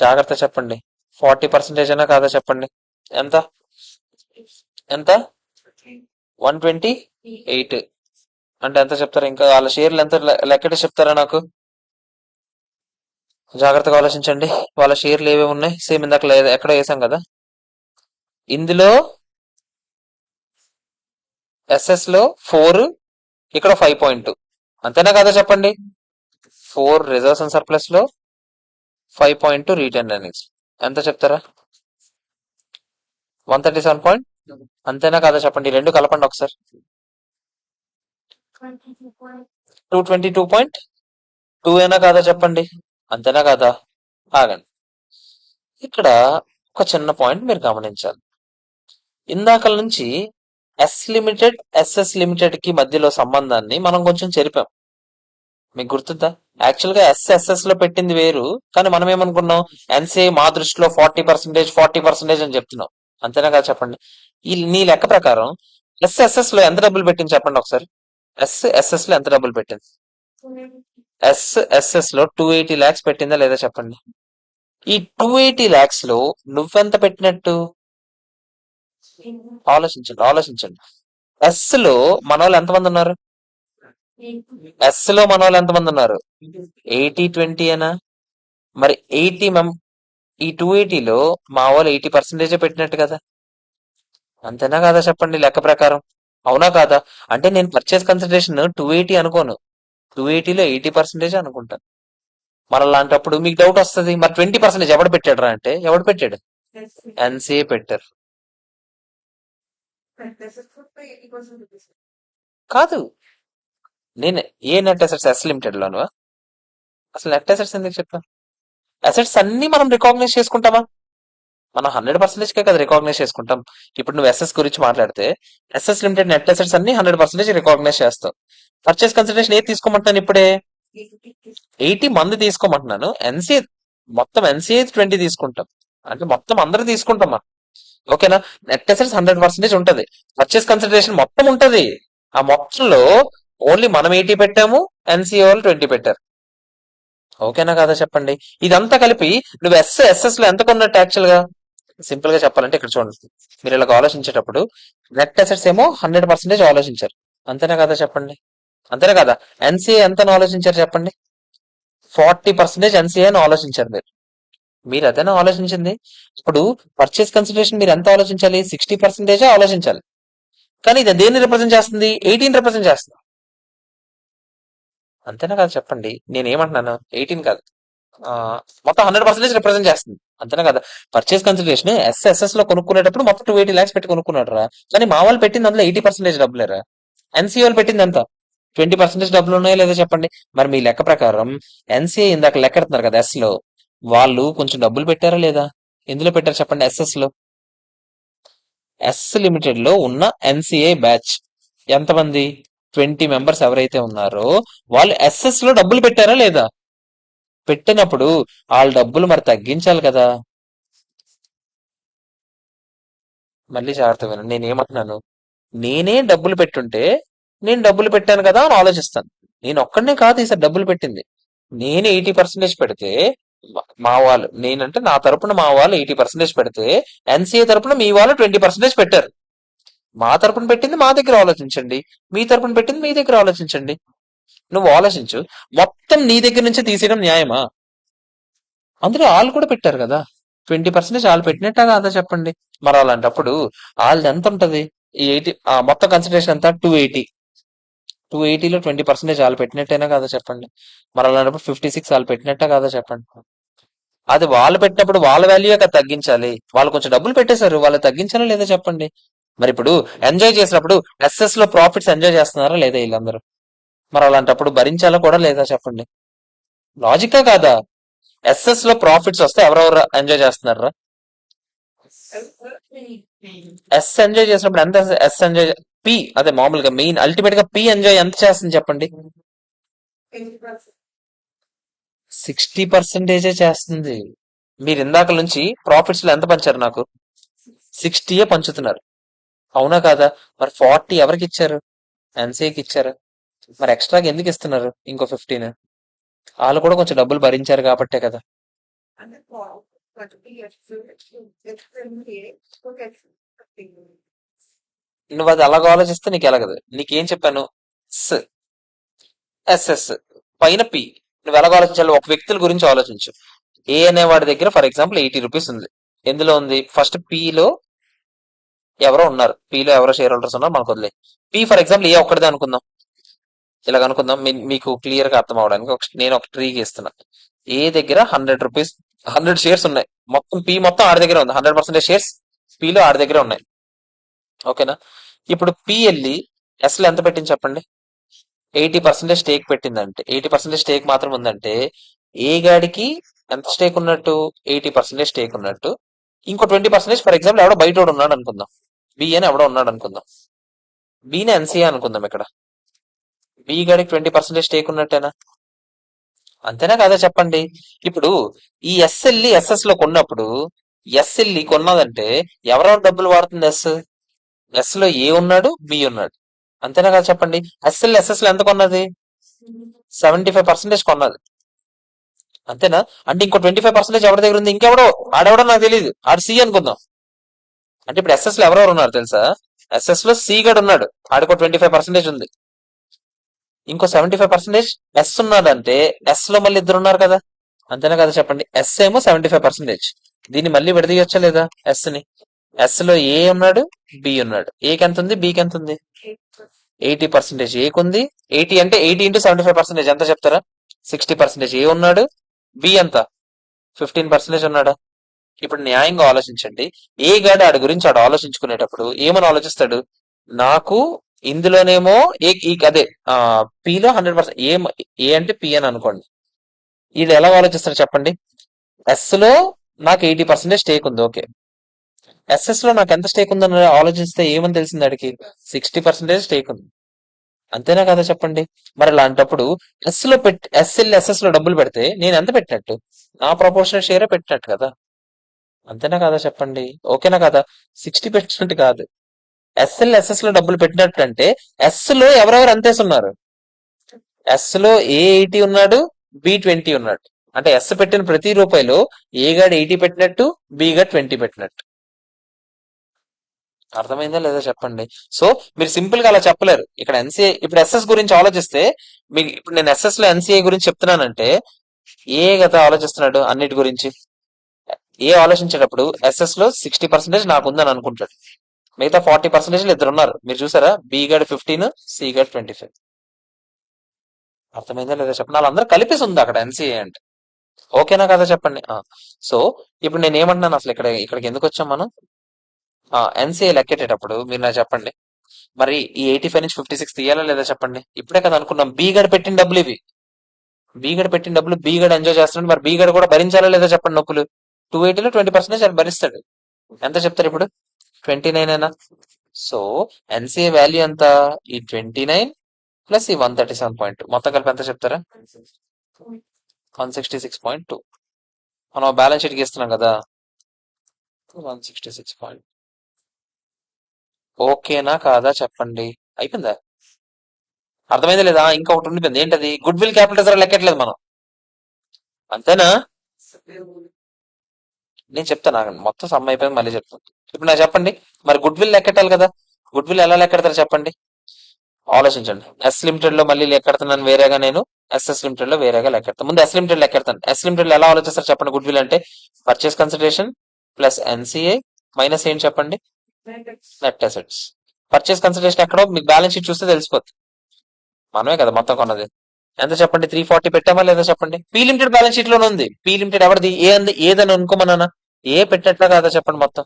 జాగ్రత్త చెప్పండి, 40% అయినా కాదా చెప్పండి? ఎంత? ఎంత? 128. అంటే ఎంత చెప్తారా? ఇంకా వాళ్ళ షేర్లు ఎంత లెక్కటి చెప్తారా నాకు? జాగ్రత్తగా ఆలోచించండి. వాళ్ళ షేర్లు ఏవేవి ఉన్నాయి? సేమ్ ఇందాక ఎక్కడ వేసాం కదా. ఇందులో ఎస్ఎస్ లో 4, ఇక్కడ 5.2, అంతేనా కదా చెప్పండి. 4 రిజర్వ్స్ అండ్ సర్ప్లస్ లో 5.2 రీటైన్ ఎర్నింగ్స్, ఎంత చెప్తారా? 137 పాయింట్, అంతేనా కదా చెప్పండి. ఈ రెండు కలపండి ఒకసారి. 222.2 ఏనా కాదా చెప్పండి, అంతేనా కాదా? ఆగండి, ఇక్కడ ఒక చిన్న పాయింట్ మీరు గమనించాలి. ఇందాకల నుంచి ఎస్ లిమిటెడ్ ఎస్ఎస్ లిమిటెడ్ కి మధ్యలో సంబంధాన్ని మనం కొంచెం చెరిపాం. మీకు గుర్తుందా? యాక్చువల్ గా ఎస్ఎస్ఎస్ లో పెట్టింది వేరు, కానీ మనం ఏమనుకున్నాం, ఎన్సీఐ మా దృష్టిలో 40% అని చెప్తున్నాం, అంతేనా కదా చెప్పండి. ఈ నీ లెక్క ప్రకారం ఎస్ఎస్ఎస్ లో ఎంత డబ్బులు పెట్టింది చెప్పండి ఒకసారి. ఎస్ఎస్ఎస్ లో ఎంత డబ్బులు పెట్టింది? ఎస్ఎస్ఎస్ లో 280 lakhs పెట్టిందా లేదా చెప్పండి. ఈ 280 lakhs లో నువ్వెంత పెట్టినట్టు ఆలోచించండి. ఎస్ లో మన వాళ్ళు ఎంతమంది ఉన్నారు? ఎస్ లో మన వాళ్ళు ఎంతమంది ఉన్నారు? 80-20 ఏనా? మరి ఈ 280లో మా వాళ్ళు 80% పెట్టినట్టు కదా, అంతేనా కదా చెప్పండి లెక్క ప్రకారం, అవునా కాదా? అంటే నేను పర్చేస్ కన్సిడరేషన్ 280 అనుకోను, 280లో 80% అనుకుంటాను. మరి అలాంటప్పుడు మీకు డౌట్ వస్తుంది, మరి 20% ఎవడు పెట్టాడు రా అంటే, ఎవడు పెట్టాడు? ఎన్సీఏ పెట్టారు. కాదు, నేను ఏ నెట్ అసెట్స్ ఎస్ లిమిటెడ్ లోను అసలు నెట్ అసెట్స్ ఎందుకు చెప్పాను? అసెట్స్ అన్ని మనం రికాగ్నైజ్ చేసుకుంటామా? మనం 100% కదా రికాగ్నైజ్ చేసుకుంటాం. ఇప్పుడు నువ్వు ఎస్ఎస్ గురించి మాట్లాడితే ఎస్ఎస్ లిమిటెడ్ నెట్ అసెట్స్ అన్ని 100% రికాగ్నైజ్ చేస్తావు. పర్చేస్ కన్సిడరేషన్ ఏది తీసుకోమంటాను ఇప్పుడే? 80 మంది తీసుకోమంటున్నాను. ఎన్సీఏ మొత్తం ఎన్సీఏ 20 తీసుకుంటాం, అంటే మొత్తం అందరూ తీసుకుంటామా? ఓకేనా? నెట్ అసెట్స్ 100% ఉంటది, పర్చేస్ కన్సిడరేషన్ మొత్తం ఉంటది. ఆ మొత్తంలో ఓన్లీ మనం 80 పెట్టాము, ఎన్సీఏ వాళ్ళు 20 పెట్టారు. ఓకేనా కదా చెప్పండి. ఇదంతా కలిపి నువ్వు ఎస్ఎస్ లో ఎంత కొన్నట్టు యాక్చువల్ గా? సింపుల్ గా చెప్పాలంటే ఇక్కడ చూడండి, మీరు ఇలాగ ఆలోచించేటప్పుడు నెట్ అసెట్స్ ఏమో 100% ఆలోచించారు, అంతేనా కదా చెప్పండి, అంతేనా కదా? ఎన్సీఏ ఎంత ఆలోచించారు చెప్పండి? 40% ఎన్సీఏ అని ఆలోచించారు మీరు. మీరు అదేనా ఆలోచించింది? ఇప్పుడు పర్చేస్ కన్సిడరేషన్ మీరు ఎంత ఆలోచించాలి? 60% ఆలోచించాలి. కానీ ఇది దేన్ని రిప్రజెంట్ చేస్తుంది? 18 రిప్రజెంట్ చేస్తుంది, అంతేనా కదా చెప్పండి. నేనేమంటున్నాను, 18 కాదు, మొత్తం 100% రిప్రజెంట్ చేస్తుంది, అంతేనా కదా? పర్చేస్ కన్సిడరేషన్ ఎస్ఎస్ఎస్ లో కొనుక్కునేటప్పుడు మొత్తం 280 lakhs పెట్టి కొనుక్కున్నాడు రా, కానీ మా వాళ్ళు పెట్టింది అందులో 80% డబ్బులేరా. ఎన్సీఏ వాళ్ళు పెట్టింది ఎంత? 20% డబ్బులు ఉన్నాయో లేదో చెప్పండి. మరి మీ లెక్క ప్రకారం ఎన్సీఏ ఇందాక లెక్కెడుతున్నారు కదా ఎస్ లో, వాళ్ళు కొంచెం డబ్బులు పెట్టారా లేదా? ఎందులో పెట్టారు చెప్పండి? ఎస్ఎస్ లో. ఎస్ లిమిటెడ్ లో ఉన్న ఎన్సీఏ బ్యాచ్ ఎంతమంది? 20 మెంబర్స్ ఎవరైతే ఉన్నారో వాళ్ళు ఎస్ఎస్ లో డబ్బులు పెట్టారా లేదా? పెట్టినప్పుడు వాళ్ళ డబ్బులు మరి తగ్గించాలి కదా. మళ్ళీ జాగ్రత్త వినండి, నేనేమంటున్నాను, నేనే డబ్బులు పెట్టుంటే నేను డబ్బులు పెట్టాను కదా అని ఆలోచిస్తాను. నేను ఒక్కడనే కాదు ఈసారి డబ్బులు పెట్టింది, నేను 80% పెడితే మా వాళ్ళు, నేనంటే నా తరపున మా వాళ్ళు 80% పెడితే ఎన్సీఏ తరపున మీ వాళ్ళు 20% పెట్టారు. మా తరపున పెట్టింది మా దగ్గర ఆలోచించండి, మీ తరపున పెట్టింది మీ దగ్గర ఆలోచించండి. నువ్వు ఆలోచించు, మొత్తం నీ దగ్గర నుంచి తీసేయడం న్యాయమా? అందులో వాళ్ళు కూడా పెట్టారు కదా, 20% వాళ్ళు పెట్టినట్టే కాదా చెప్పండి. మరి అలాంటప్పుడు వాళ్ళది ఎంత ఉంటది? ఈ 80 మొత్తం కన్సిడరేషన్ ఎంత? 280. 280లో 20% వాళ్ళు పెట్టినట్టేనా కాదా చెప్పండి. మరి అలాంటప్పుడు 56 వాళ్ళు పెట్టినట్టే కాదా చెప్పండి. అది వాళ్ళు పెట్టినప్పుడు వాళ్ళ వాల్యూ కదా తగ్గించాలి. వాళ్ళు కొంచెం డబ్బులు పెట్టేశారు, వాళ్ళు తగ్గించాలా లేదా చెప్పండి. మరి ఇప్పుడు ఎంజాయ్ చేసినప్పుడు ఎస్ఎస్ లో ప్రాఫిట్స్ ఎంజాయ్ చేస్తున్నారా లేదా వీళ్ళందరూ? మరి అలాంటప్పుడు భరించాలా కూడా లేదా చెప్పండి. లాజిక్కా కాదా? ఎస్ఎస్ లో ప్రాఫిట్స్ వస్తే ఎవరెవరు ఎంజాయ్ చేస్తున్నారా? ఎస్ ఎంజాయ్ చేసినప్పుడు ఎంత? ఎస్ ఎంజాయ్ పి, అదే మామూలుగా మెయిన్ అల్టిమేట్ గా పి ఎంజాయ్ ఎంత చేస్తుంది చెప్పండి? 60% చేస్తుంది. మీరు ఇందాక నుంచి ప్రాఫిట్స్ లో ఎంత పంచారు నాకు? 60 పంచుతున్నారు, అవునా కాదా? మరి 40 ఎవరికి ఇచ్చారు? ఎన్సీకి ఇచ్చారు. మరి ఎక్స్ట్రాగా ఎందుకు ఇస్తున్నారు ఇంకో 15? వాళ్ళు కూడా కొంచెం డబ్బులు భరించారు కాబట్టే కదా. నువ్వు అది అలాగ ఆలోచిస్తే నీకు ఎలాగదు. నీకేం చెప్పాను? ఎస్ఎస్ పైన పి. నువ్వు ఎలాగ ఆలోచించాలి? ఒక వ్యక్తుల గురించి ఆలోచించు. ఏ అనే వాడి దగ్గర ఫర్ ఎగ్జాంపుల్ 80 రూపీస్ ఉంది. ఎందులో ఉంది? ఫస్ట్ పి లో ఎవరో ఉన్నారు, పీలో ఎవరో షేర్ హోల్డర్స్ ఉన్నారు, మనకు వదిలే. పీ ఫర్ ఎగ్జాంపుల్ ఏ ఒక్కటిదే అనుకుందాం. ఇలా అనుకుందాం, మీకు క్లియర్ గా అర్థం అవడానికి నేను ఒక ట్రీ గీస్తున్నా. ఏ దగ్గర 100 రూపీస్, 100 షేర్స్ ఉన్నాయి. మొత్తం పీ మొత్తం ఆడి దగ్గర ఉంది, 100% షేర్స్ పీలో ఆడి దగ్గర ఉన్నాయి. ఓకేనా? ఇప్పుడు పి వెళ్ళి ఎస్ లో ఎంత పెట్టింది చెప్పండి. 80% స్టేక్ పెట్టిందంటే, 80% స్టేక్ మాత్రం ఉందంటే ఏ గాడికి ఎంత స్టేక్ ఉన్నట్టు? 80% స్టేక్ ఉన్నట్టు. ఇంకో 20% ఫర్ ఎగ్జాంపుల్ ఎవడో బయట ఉన్నాడు అనుకుందాం, బి అని ఎవడో ఉన్నాడు అనుకుందాం. బీని ఎన్సీఏ అనుకుందాం. ఇక్కడ బి గాడికి 20% స్టేక్ ఉన్నట్టేనా? అంతేనా కదా చెప్పండి. ఇప్పుడు ఈ ఎస్ఎల్ఈ ఎస్ఎస్ లో కొన్నప్పుడు, ఎస్ఎల్ఈ కొన్నదంటే ఎవరెవరు డబ్బులు వాడుతుంది? ఎస్ లో ఏ ఉన్నాడు, బి ఉన్నాడు. అంతేనా కదా చెప్పండి. ఎస్ఎస్ లో ఎంత కొన్నది? 75% కొన్నది. అంతేనా? అంటే ఇంకో 25% ఎవరి దగ్గర ఉంది? ఇంకెవడో, ఆడెవడో నాకు తెలియదు, ఆడు సి అనుకుందాం. అంటే ఇప్పుడు ఎస్ఎస్ లో ఎవరెవరు ఉన్నారు తెలుసా? ఎస్ఎస్ లో సి గడ్ ఉన్నాడు, ఆడికో 25% ఉంది. ఇంకో 75% ఎస్ ఉన్నాడంటే ఎస్ లో మళ్ళీ ఇద్దరు ఉన్నారు కదా. అంతేనా కదా చెప్పండి. ఎస్ ఏమో 75%. దీన్ని మళ్ళీ విడదీయొచ్చా లేదా ఎస్ ని? ఎస్ లో ఏ ఉన్నాడు, బి ఉన్నాడు. ఏకి ఎంత ఉంది, బికి ఎంత ఉంది? 80% ఏకి ఉంది. 80 అంటే 80 ఇంటూ 75% ఎంత చెప్తారా? 60% ఏ ఉన్నాడు, బి ఎంత? 15% ఉన్నాడా? ఇప్పుడు న్యాయంగా ఆలోచించండి. ఏ గాడు ఆడి గురించి ఆడు ఆలోచించుకునేటప్పుడు ఏమని ఆలోచిస్తాడు? నాకు ఇందులోనేమో అదే పిలో 100%, ఏ అంటే పి అని అనుకోండి. ఇది ఎలా ఆలోచిస్తారు చెప్పండి. ఎస్ లో నాకు 80% స్టేక్ ఉంది, ఓకే. ఎస్ఎస్ లో నాకు ఎంత స్టేక్ ఉందని ఆలోచిస్తే ఏమని తెలిసింది ఆడికి? 60% స్టేక్ ఉంది. అంతేనా కదా చెప్పండి. మరి అలాంటప్పుడు ఎస్ఎస్ లో డబ్బులు పెడితే నేను ఎంత పెట్టినట్టు? నా ప్రపోర్షనల్ షేరే పెట్టినట్టు కదా. అంతేనా కదా చెప్పండి. ఓకేనా కదా? 60% కాదు, ఎస్ఎస్ లో డబ్బులు పెట్టినట్టు. అంటే ఎస్ లో ఎవరెవరు అంతేస్తున్నారు? ఎస్ లో ఏ 80 ఉన్నాడు, బి 20 ఉన్నాడు. అంటే ఎస్ పెట్టిన ప్రతి రూపాయిలో ఏ గాడు 80 పెట్టినట్టు, బి గాడు 20 పెట్టినట్టు. అర్థమైందా లేదా చెప్పండి. సో మీరు సింపుల్ గా అలా చెప్పలేరు. ఇక్కడ ఎన్సీఏ, ఇప్పుడు ఎస్ఎస్ గురించి ఆలోచిస్తే, మీకు ఇప్పుడు నేను ఎస్ఎస్ లో ఎన్సీఏ గురించి చెప్తున్నానంటే ఏ గత ఆలోచిస్తున్నాడు అన్నిటి గురించి. ఏ ఆలోచించేటప్పుడు ఎస్ఎస్ లో 60% నాకు ఉందని అనుకుంటాడు. మిగతా 40% ఇద్దరు ఉన్నారు, మీరు చూసారా? బి గడ్ 15, సి గడ్ 25. అర్థమైందా లేదా చెప్పండి. వాళ్ళందరూ కలిపేసి ఉంది అక్కడ ఎన్సీఏ అంటే. ఓకేనా కదా చెప్పండి. సో ఇప్పుడు నేను ఏమంటున్నాను అసలు, ఇక్కడికి ఎందుకు వచ్చాం మనం? ఎన్సీఏ లెక్కెట్టేటప్పుడు మీరు నాకు చెప్పండి, మరి ఈ 85 నుంచి 56 తీయాలా లేదా చెప్పండి. ఇప్పుడే కదా అనుకున్నాం బి గడ్ పెట్టిన డబ్బులు ఇవి. బి గడ్ పెట్టిన డబ్బులు బి గడ్ ఎంజాయ్ చేస్తున్నాడు, మరి బి గడ్ కూడా భరించాలా లేదా చెప్పండి నొప్పులు. 280లో 20% ఆయన భరిస్తాడు. ఎంత చెప్తారు ఇప్పుడు? 29 అయినా. సో ఎన్సీఏ వాల్యూ ఎంత? ఈ 29 ప్లస్ ఈ 137.2 మొత్తం కలిపి ఎంత చెప్తారా? 166.2. మనం బ్యాలెన్స్ షీట్ ఇస్తున్నాం కదా, 166. ఓకేనా కాదా చెప్పండి. అయిపోయిందా? అర్థమైందా లేదా? ఇంకా ఒకటి ఉండిపోయింది, ఏంటది? గుడ్ విల్ క్యాపిటల్ రిజర్వ్ లెక్కట్లేదు మనం. అంతేనా? నేను చెప్తాను ఆగండి, మొత్తం సమ్ అయిపోయింది మళ్ళీ చెప్తాను. ఇప్పుడు నాకు చెప్పండి, మరి గుడ్ విల్ లెక్కెట్టాలి కదా. గుడ్ విల్ ఎలా లెక్కెడతారు చెప్పండి. ఆలోచించండి. ఎస్ లిమిటెడ్ లో మళ్ళీ లెక్కెడుతున్నాను వేరేగా, నేను ఎస్ఎస్ లిమిటెడ్ లో వేరేగా లెక్కెడతాను. ముందు ఎస్ లిమిటెడ్ లెక్కెడతాను. ఎస్ లిమిటెడ్ లో ఎలా ఆలోచిస్తారు చెప్పండి. గుడ్ విల్ అంటే purchase consideration plus NCA minus ఏంటి చెప్పండి? Net assets. పర్చేస్ కన్సిడరేషన్ ఎక్కడో మీకు బ్యాలెన్స్ షీట్ చూస్తే తెలిసిపోతుంది. మనమే కదా మొత్తం కొన్నది. ఎంత చెప్పండి? 340 పెట్టామా లేదా చెప్పండి. పీ లిమిటెడ్ బ్యాలెన్స్ షీట్ లోనే ఉంది. పీ లిమిటెడ్ ఎవరిది? ఏ అంది, ఏదని అనుకోమన్నా ఏ పెట్టినట్లా కాదా చెప్పండి మొత్తం.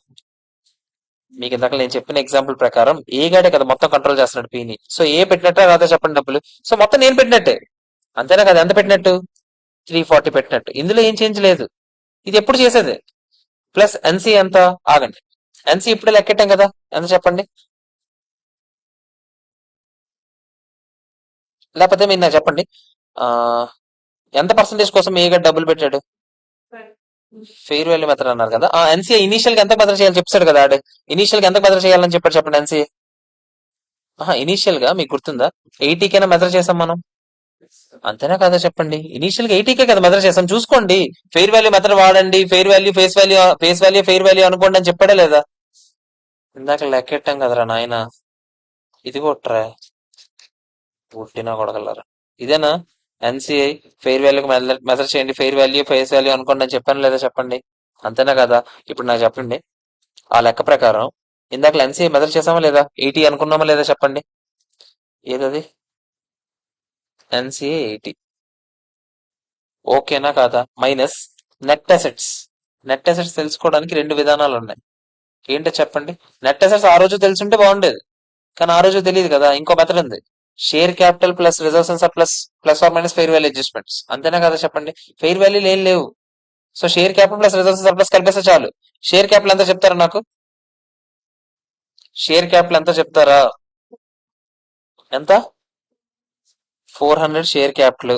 మీకు ఇందాక నేను చెప్పిన ఎగ్జాంపుల్ ప్రకారం ఏ గాడే కదా మొత్తం కంట్రోల్ చేస్తున్నాడు పీని. సో ఏ పెట్టినట్టే కాదా చెప్పండి డబ్బులు. సో మొత్తం నేను పెట్టినట్టే. అంతేనా కదా? ఎంత పెట్టినట్టు? 340 పెట్టినట్టు. ఇందులో ఏం చేంజ్ లేదు. ఇది ఎప్పుడు చేసేది. ప్లస్ ఎన్సీ ఎంత? ఆగండి, ఎన్సీ ఇప్పుడే లెక్కెట్టాం కదా, ఎంత చెప్పండి. లేకపోతే మీరు నాకు చెప్పండి, ఆ ఎంత పర్సెంటేజ్ కోసం ఏ గడ్ డబ్బులు పెట్టాడు? ఫెయిర్ వాల్యూ మెథడ్ అన్నారు కదా. ఎన్సీఏ ఇనిషియల్ గా ఎంత మెథడ్ చేయాలి చెప్తాడు కదా ఆడు. ఇనిషియల్ గా ఎంత మెథడ్ చేయాలని చెప్పాడు చెప్పండి ఎన్సీఏ. ఇనిషియల్ గా మీకు గుర్తుందా? 80 కైనా మెథడ్ చేసాం మనం. అంతేనా కదా చెప్పండి. ఇనిషియల్ గా 80కే కదా మెథడ్ చేసాం, చూసుకోండి. ఫెయిర్ వాల్యూ మెథడ్ వాడండి, fair value face value, face value fair value అనుకోండి అని చెప్పాడా లేదా? ఇందాక లెక్కెట్టాం కదరా నాయన. ఇది కొట్రా పుట్టినా కొడగలరా. ఇదేనా ఎన్సీఐ? ఫెయిర్ వాల్యూ మెథడ్ చేయండి, ఫెయిర్ వాల్యూ ఫేస్ వాల్యూ అనుకోండి అని చెప్పాను లేదా చెప్పండి. అంతేనా కదా. ఇప్పుడు నాకు చెప్పండి, ఆ లెక్క ప్రకారం ఇందాక ఎన్సీఏ మెజర్ చేసామా లేదా? 80 అనుకున్నామా లేదా చెప్పండి? ఏదది? ఎన్సీఏ 80. ఓకేనా కాదా? Minus net assets. Net assets తెలుసుకోవడానికి రెండు విధానాలు ఉన్నాయి. ఏంటో చెప్పండి. నెట్ అసెట్స్ ఆ రోజు తెలుసుంటే బాగుండేది, కానీ ఆ రోజు తెలియదు కదా. ఇంకో మెథడ్ ఉంది. Share capital plus reserves and surplus plus or minus fair value adjustments. అంతేనా కదా చెప్పండి? ఫెయిర్ వాల్యూ ఏం లేవు. So share capital plus reserves and surplus కలిపేస్తే చాలు. షేర్ క్యాపిటల్ ఎంత చెప్తారా నాకు? షేర్ క్యాపిటల్ ఎంత చెప్తారా? ఎంత? 400 share capital.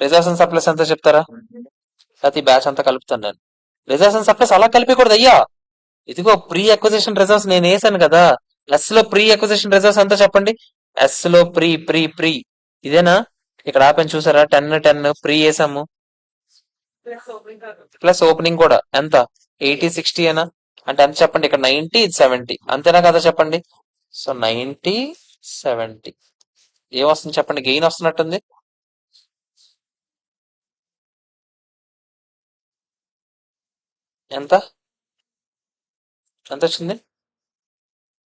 Reserves and surplus ఎంత చెప్తారా? ప్రతి బ్యాచ్ అంతా కలుపుతాను నేను. రిజర్వ్స్ అండ్ సర్ప్లస్ అలా కలిపకూడదు అయ్యా. ఇదిగో ప్రీ అక్విజిషన్ రిజర్వ్స్ నేను వేసాను కదా. ఎస్ లో ప్రీ అక్విజిషన్ రిజర్వ్స్ ఎంత చెప్పండి? ఎస్ లో ప్రీ ప్రీ ప్రీ ఇదేనా? ఇక్కడ ఆపని చూసారా? 10 ప్రీ వేసాము, ప్లస్ ఓపెనింగ్ కూడా ఎంత? 80 60 ఏనా? అంటే ఎంత చెప్పండి? ఇక్కడ 90, ఇది 70. అంతేనా కదా చెప్పండి? సో 90 70 ఏమొస్తుంది చెప్పండి? గెయిన్ వస్తున్నట్టుంది. ఎంత ఎంత వచ్చింది?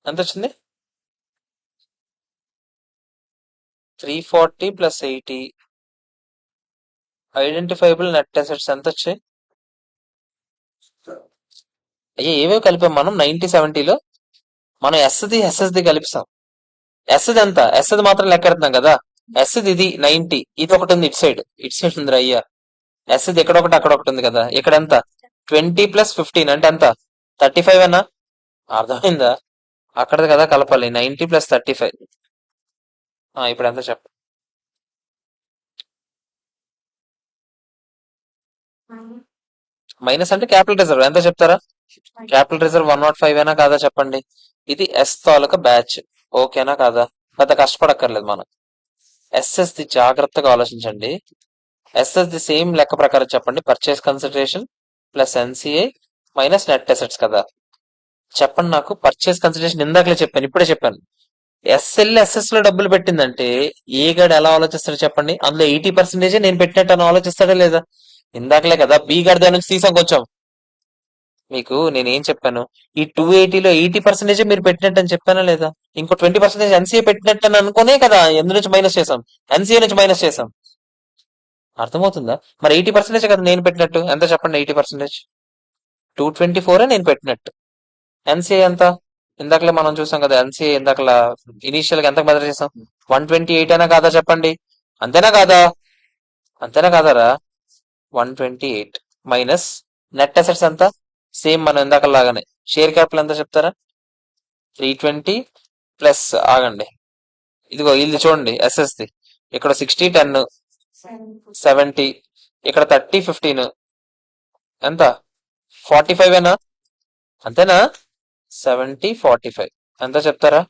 ఎంత వచ్చింది? 340 ప్లస్ 80. ఐడెంటిఫైబుల్ నెట్ అసెట్స్ ఎంత వచ్చాయి? అయ్యా ఏవేవి కలిపాం మనం 90 70లో? మనం ఎస్ఎస్ది కలిపిస్తాం. ఎస్ది ఎంత? ఎస్ది మాత్రం లెక్కెడుతున్నాం కదా. ఎస్ది ఇది 90, ఇది ఒకటి ఉంది ఇటు సైడ్ ఉంది అయ్యా. ఎస్ది ఇక్కడ ఒకటి అక్కడ ఒకటి ఉంది కదా. ఇక్కడ ఎంత? 20 ప్లస్ 15 అంటే ఎంత? 35 అన్నా? అర్థమైందా? అక్కడది కదా కలపాలి. 90 ప్లస్ 35. ఇప్పుడు ఎంత చెప్ప? మైనస్ అంటే క్యాపిటల్ రిజర్వ్ ఎంత చెప్తారా? క్యాపిటల్ రిజర్వ్ 105 అయినా కాదా చెప్పండి? ఇది ఎస్ తాలూకా బ్యాచ్. ఓకేనా కాదా? పెద్ద కష్టపడక్కర్లేదు మనం. ఎస్ఎస్ ది జాగ్రత్తగా ఆలోచించండి. ఎస్ఎస్ ది సేమ్ లెక్క ప్రకారం చెప్పండి. Purchase consideration plus NCA minus net assets కదా. చెప్పండి నాకు. పర్చేస్ కన్సిడరేషన్ ఇందాకలే చెప్పాను, ఇప్పుడే చెప్పాను. ఎస్ఎస్ లో డబ్బులు పెట్టిందంటే ఏ గడు ఎలా ఆలోచిస్తాడో చెప్పండి. అందులో 80% నేను పెట్టినట్టు అని ఆలోచిస్తాడా లేదా? ఇందాకలే కదా బి గడి దాని నుంచి తీసాం కొంచెం. మీకు నేనేం చెప్పాను? ఈ 280లో 80% మీరు పెట్టినట్టు అని చెప్పానా లేదా? ఇంకో 20% ఎన్సీఏ పెట్టినట్టు అని అనుకునే కదా ఎందు నుంచి మైనస్ చేసాం, ఎన్సీఏ నుంచి మైనస్ చేసాం. అర్థమవుతుందా? మరి 80% కదా నేను పెట్టినట్టు. ఎంత చెప్పండి? 80% 224 నేను పెట్టినట్టు. ఎన్సీఏ ఎంత? ఇందాకలే మనం చూసాం కదా. ఎన్సీఏ ఇందాకలా ఇనీషియల్ గా ఎంత మెజర్ చేసాం? 128 అయినా కాదా చెప్పండి? అంతేనా కాదా? అంతేనా కాదారా? 128 మైనస్ నెట్ అసెట్స్ ఎంత? సేమ్ మనం ఇందాక లాగానే. షేర్ క్యాపిటల్ ఎంత చెప్తారా? 320 ప్లస్ ఆగండి. ఇదిగో ఇది చూడండి ఎస్ఎస్ది. ఇక్కడ 60 10 70, ఇక్కడ 30 15 ఎంత? 45 ఏనా? అంతేనా? 70 45 ఎంత చెప్తారా?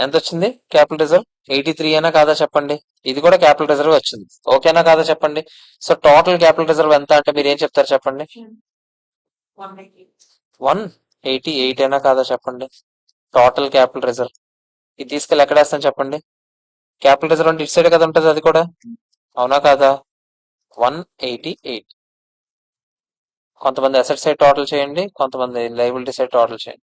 ఎంత వచ్చింది క్యాపిటల్ రిజర్వ్? 83 అయినా కాదా చెప్పండి? ఇది కూడా క్యాపిటల్ రిజర్వ్ వచ్చింది. ఓకేనా కాదా చెప్పండి? సో టోటల్ క్యాపిటల్ రిజర్వ్ ఎంత అంటే మీరు ఏం చెప్తారు చెప్పండి? 188 అయినా కాదా చెప్పండి? Total capital reserve. ఇది తీసుకెళ్ళి ఎక్కడ వేస్తాను చెప్పండి? క్యాపిటల్ రిజర్వ్ అంటే ఇటు సైడ్ కదా ఉంటుంది అది కూడా. అవునా కాదా? 188. కొంతమంది అసెట్ సైడ్ టోటల్ చేయండి, కొంతమంది లైబిలిటీ సైడ్ టోటల్ చేయండి.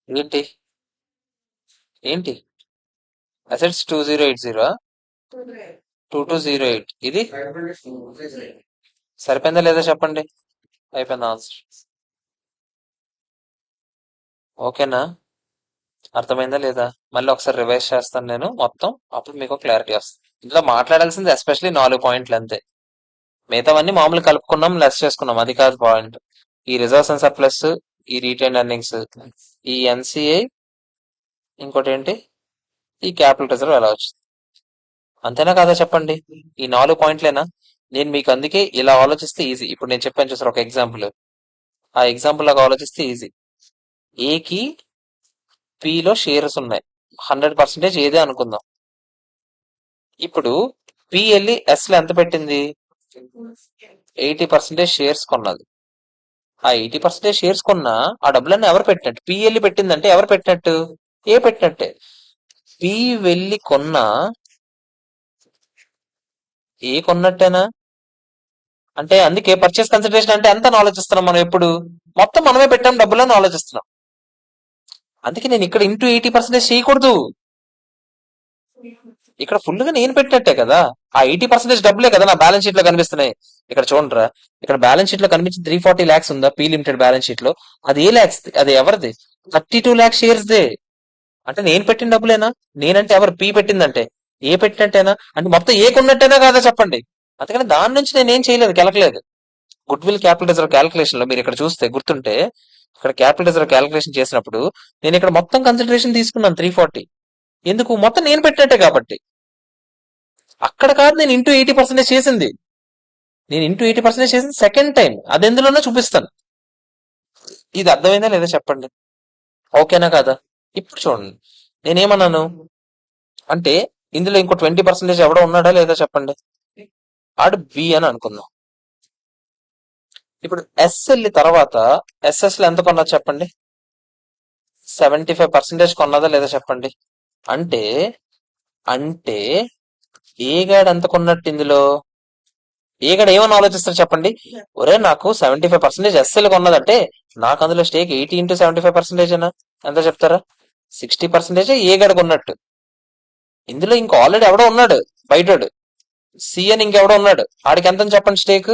ఏంటి ఏంటి అసెట్స్ 2080, 2208. ఇది సరిపోయిందా లేదా చెప్పండి? అయిపోయింది ఆన్సర్. ఓకేనా? అర్థమైందా లేదా? మళ్ళీ ఒకసారి రివైజ్ చేస్తాను నేను మొత్తం, అప్పుడు మీకు క్లారిటీ వస్తుంది. ఇందులో మాట్లాడాల్సింది ఎస్పెషల్లీ 4 పాయింట్లు అంతే. మిగతావన్నీ మామూలు కలుపుకున్నాం, లెస్ చేసుకున్నాం, అది కాదు పాయింట్. ఈ రిజర్వ్స్ అండ్ సర్ప్లస్, ఈ రీటైన్ ఎర్నింగ్స్, ఈ ఎన్సిఐ, ఇంకోటి ఏంటి, ఈ క్యాపిటల్ రిజర్వ్ ఎలా వచ్చింది. అంతేనా కాదా చెప్పండి? ఈ 4 పాయింట్లేనా? నేను మీకు అందుకే ఇలా ఆలోచిస్తే ఈజీ. ఇప్పుడు నేను చెప్పాను చూసారు ఒక ఎగ్జాంపుల్, ఆ ఎగ్జాంపుల్ లాగా ఆలోచిస్తే ఈజీ. ఏకి లో షేర్స్ ఉన్నాయి, 100% ఏదే అనుకుందాం. ఇప్పుడు పి వెళ్ళి ఎస్ లో ఎంత పెట్టింది? 80% షేర్స్ కొన్నది. ఆ 80% షేర్స్ కొన్నా ఆ డబ్బులన్నీ ఎవరు పెట్టినట్టు? పి వెళ్ళి పెట్టిందంటే ఎవరు పెట్టినట్టు? ఏ పెట్టినట్టే. బి వెళ్ళి కొన్నా ఏ కొన్నట్టేనా? అంటే అందుకే పర్చేస్ కన్సిడరేషన్ అంటే ఎంత ఆలోచిస్తున్నాం మనం ఎప్పుడు? మొత్తం మనమే పెట్టాం డబ్బులని ఆలోచిస్తున్నాం. అందుకే నేను ఇక్కడ ఇంటూ 80% చేయకూడదు. ఇక్కడ ఫుల్ గా నేను పెట్టినట్టే కదా. ఆ 80% డబ్బులే కదా నా బ్యాలెన్స్ షీట్ లో కనిపిస్తున్నాయి. ఇక్కడ చూడరా, ఇక్కడ బ్యాలెన్స్ షీట్ లో కనిపించింది 340 lakhs ఉందా పీ లిమిటెడ్ బ్యాలెన్స్ షీట్ లో? అది ఏ ల్యాక్స్? అది ఎవరిది? 32 lakhs షేర్స్ దే. అంటే నేను పెట్టిన డబ్బులేనా? నేనంటే ఎవరు? పీ పెట్టిందంటే ఏ పెట్టినట్టేనా? అంటే మొత్తం ఏ కొన్నట్టేనా కాదా చెప్పండి. అందుకని దాని నుంచి నేను ఏం చేయలేదు, కెలకలేదు. Goodwill capital reserve calculation లో మీరు ఇక్కడ చూస్తే గుర్తుంటే, ఇక్కడ క్యాపిటల్ రిజర్వ్ క్యాలిక్యులేషన్ చేసినప్పుడు నేను ఇక్కడ మొత్తం కన్సిడరేషన్ తీసుకున్నాను 340. ఎందుకు? మొత్తం నేను పెట్టినట్టే కాబట్టి. అక్కడ కాదు నేను ఇంటూ 80% చేసింది. నేను ఇంటూ 80% చేసింది సెకండ్ టైం. అది ఎందులోనో చూపిస్తాను. ఇది అర్థమైందా లేదా చెప్పండి. ఓకేనా కాదా? ఇప్పుడు చూడండి, నేనేమన్నాను అంటే ఇందులో ఇంకో 20% ఎవడో ఉన్నాడా లేదా చెప్పండి. ఆడు బి అని అనుకుందాం. ఇప్పుడు ఎస్ఎల్ తర్వాత ఎస్ఎస్ లో ఎంత కొన్నది చెప్పండి. 75% కొన్నదా లేదా చెప్పండి. అంటే అంటే ఏగాడు ఎంత కొన్నట్టు ఇందులో? ఏగాడు ఏమని ఆలోచిస్తారు చెప్పండి. ఒరే నాకు 75% ఎస్ఎల్ కొన్నదంటే నాకు అందులో స్టేక్ 80 ఇంటూ 75% ఏనా? ఎంత చెప్తారా? 60% ఏగాడు కొన్నట్టు. ఇందులో ఇంకో ఆల్రెడీ ఎవడో ఉన్నాడు బయటోడు, సి అని ఇంకెవడో ఉన్నాడు. ఆడికి ఎంత అని చెప్పండి స్టేక్?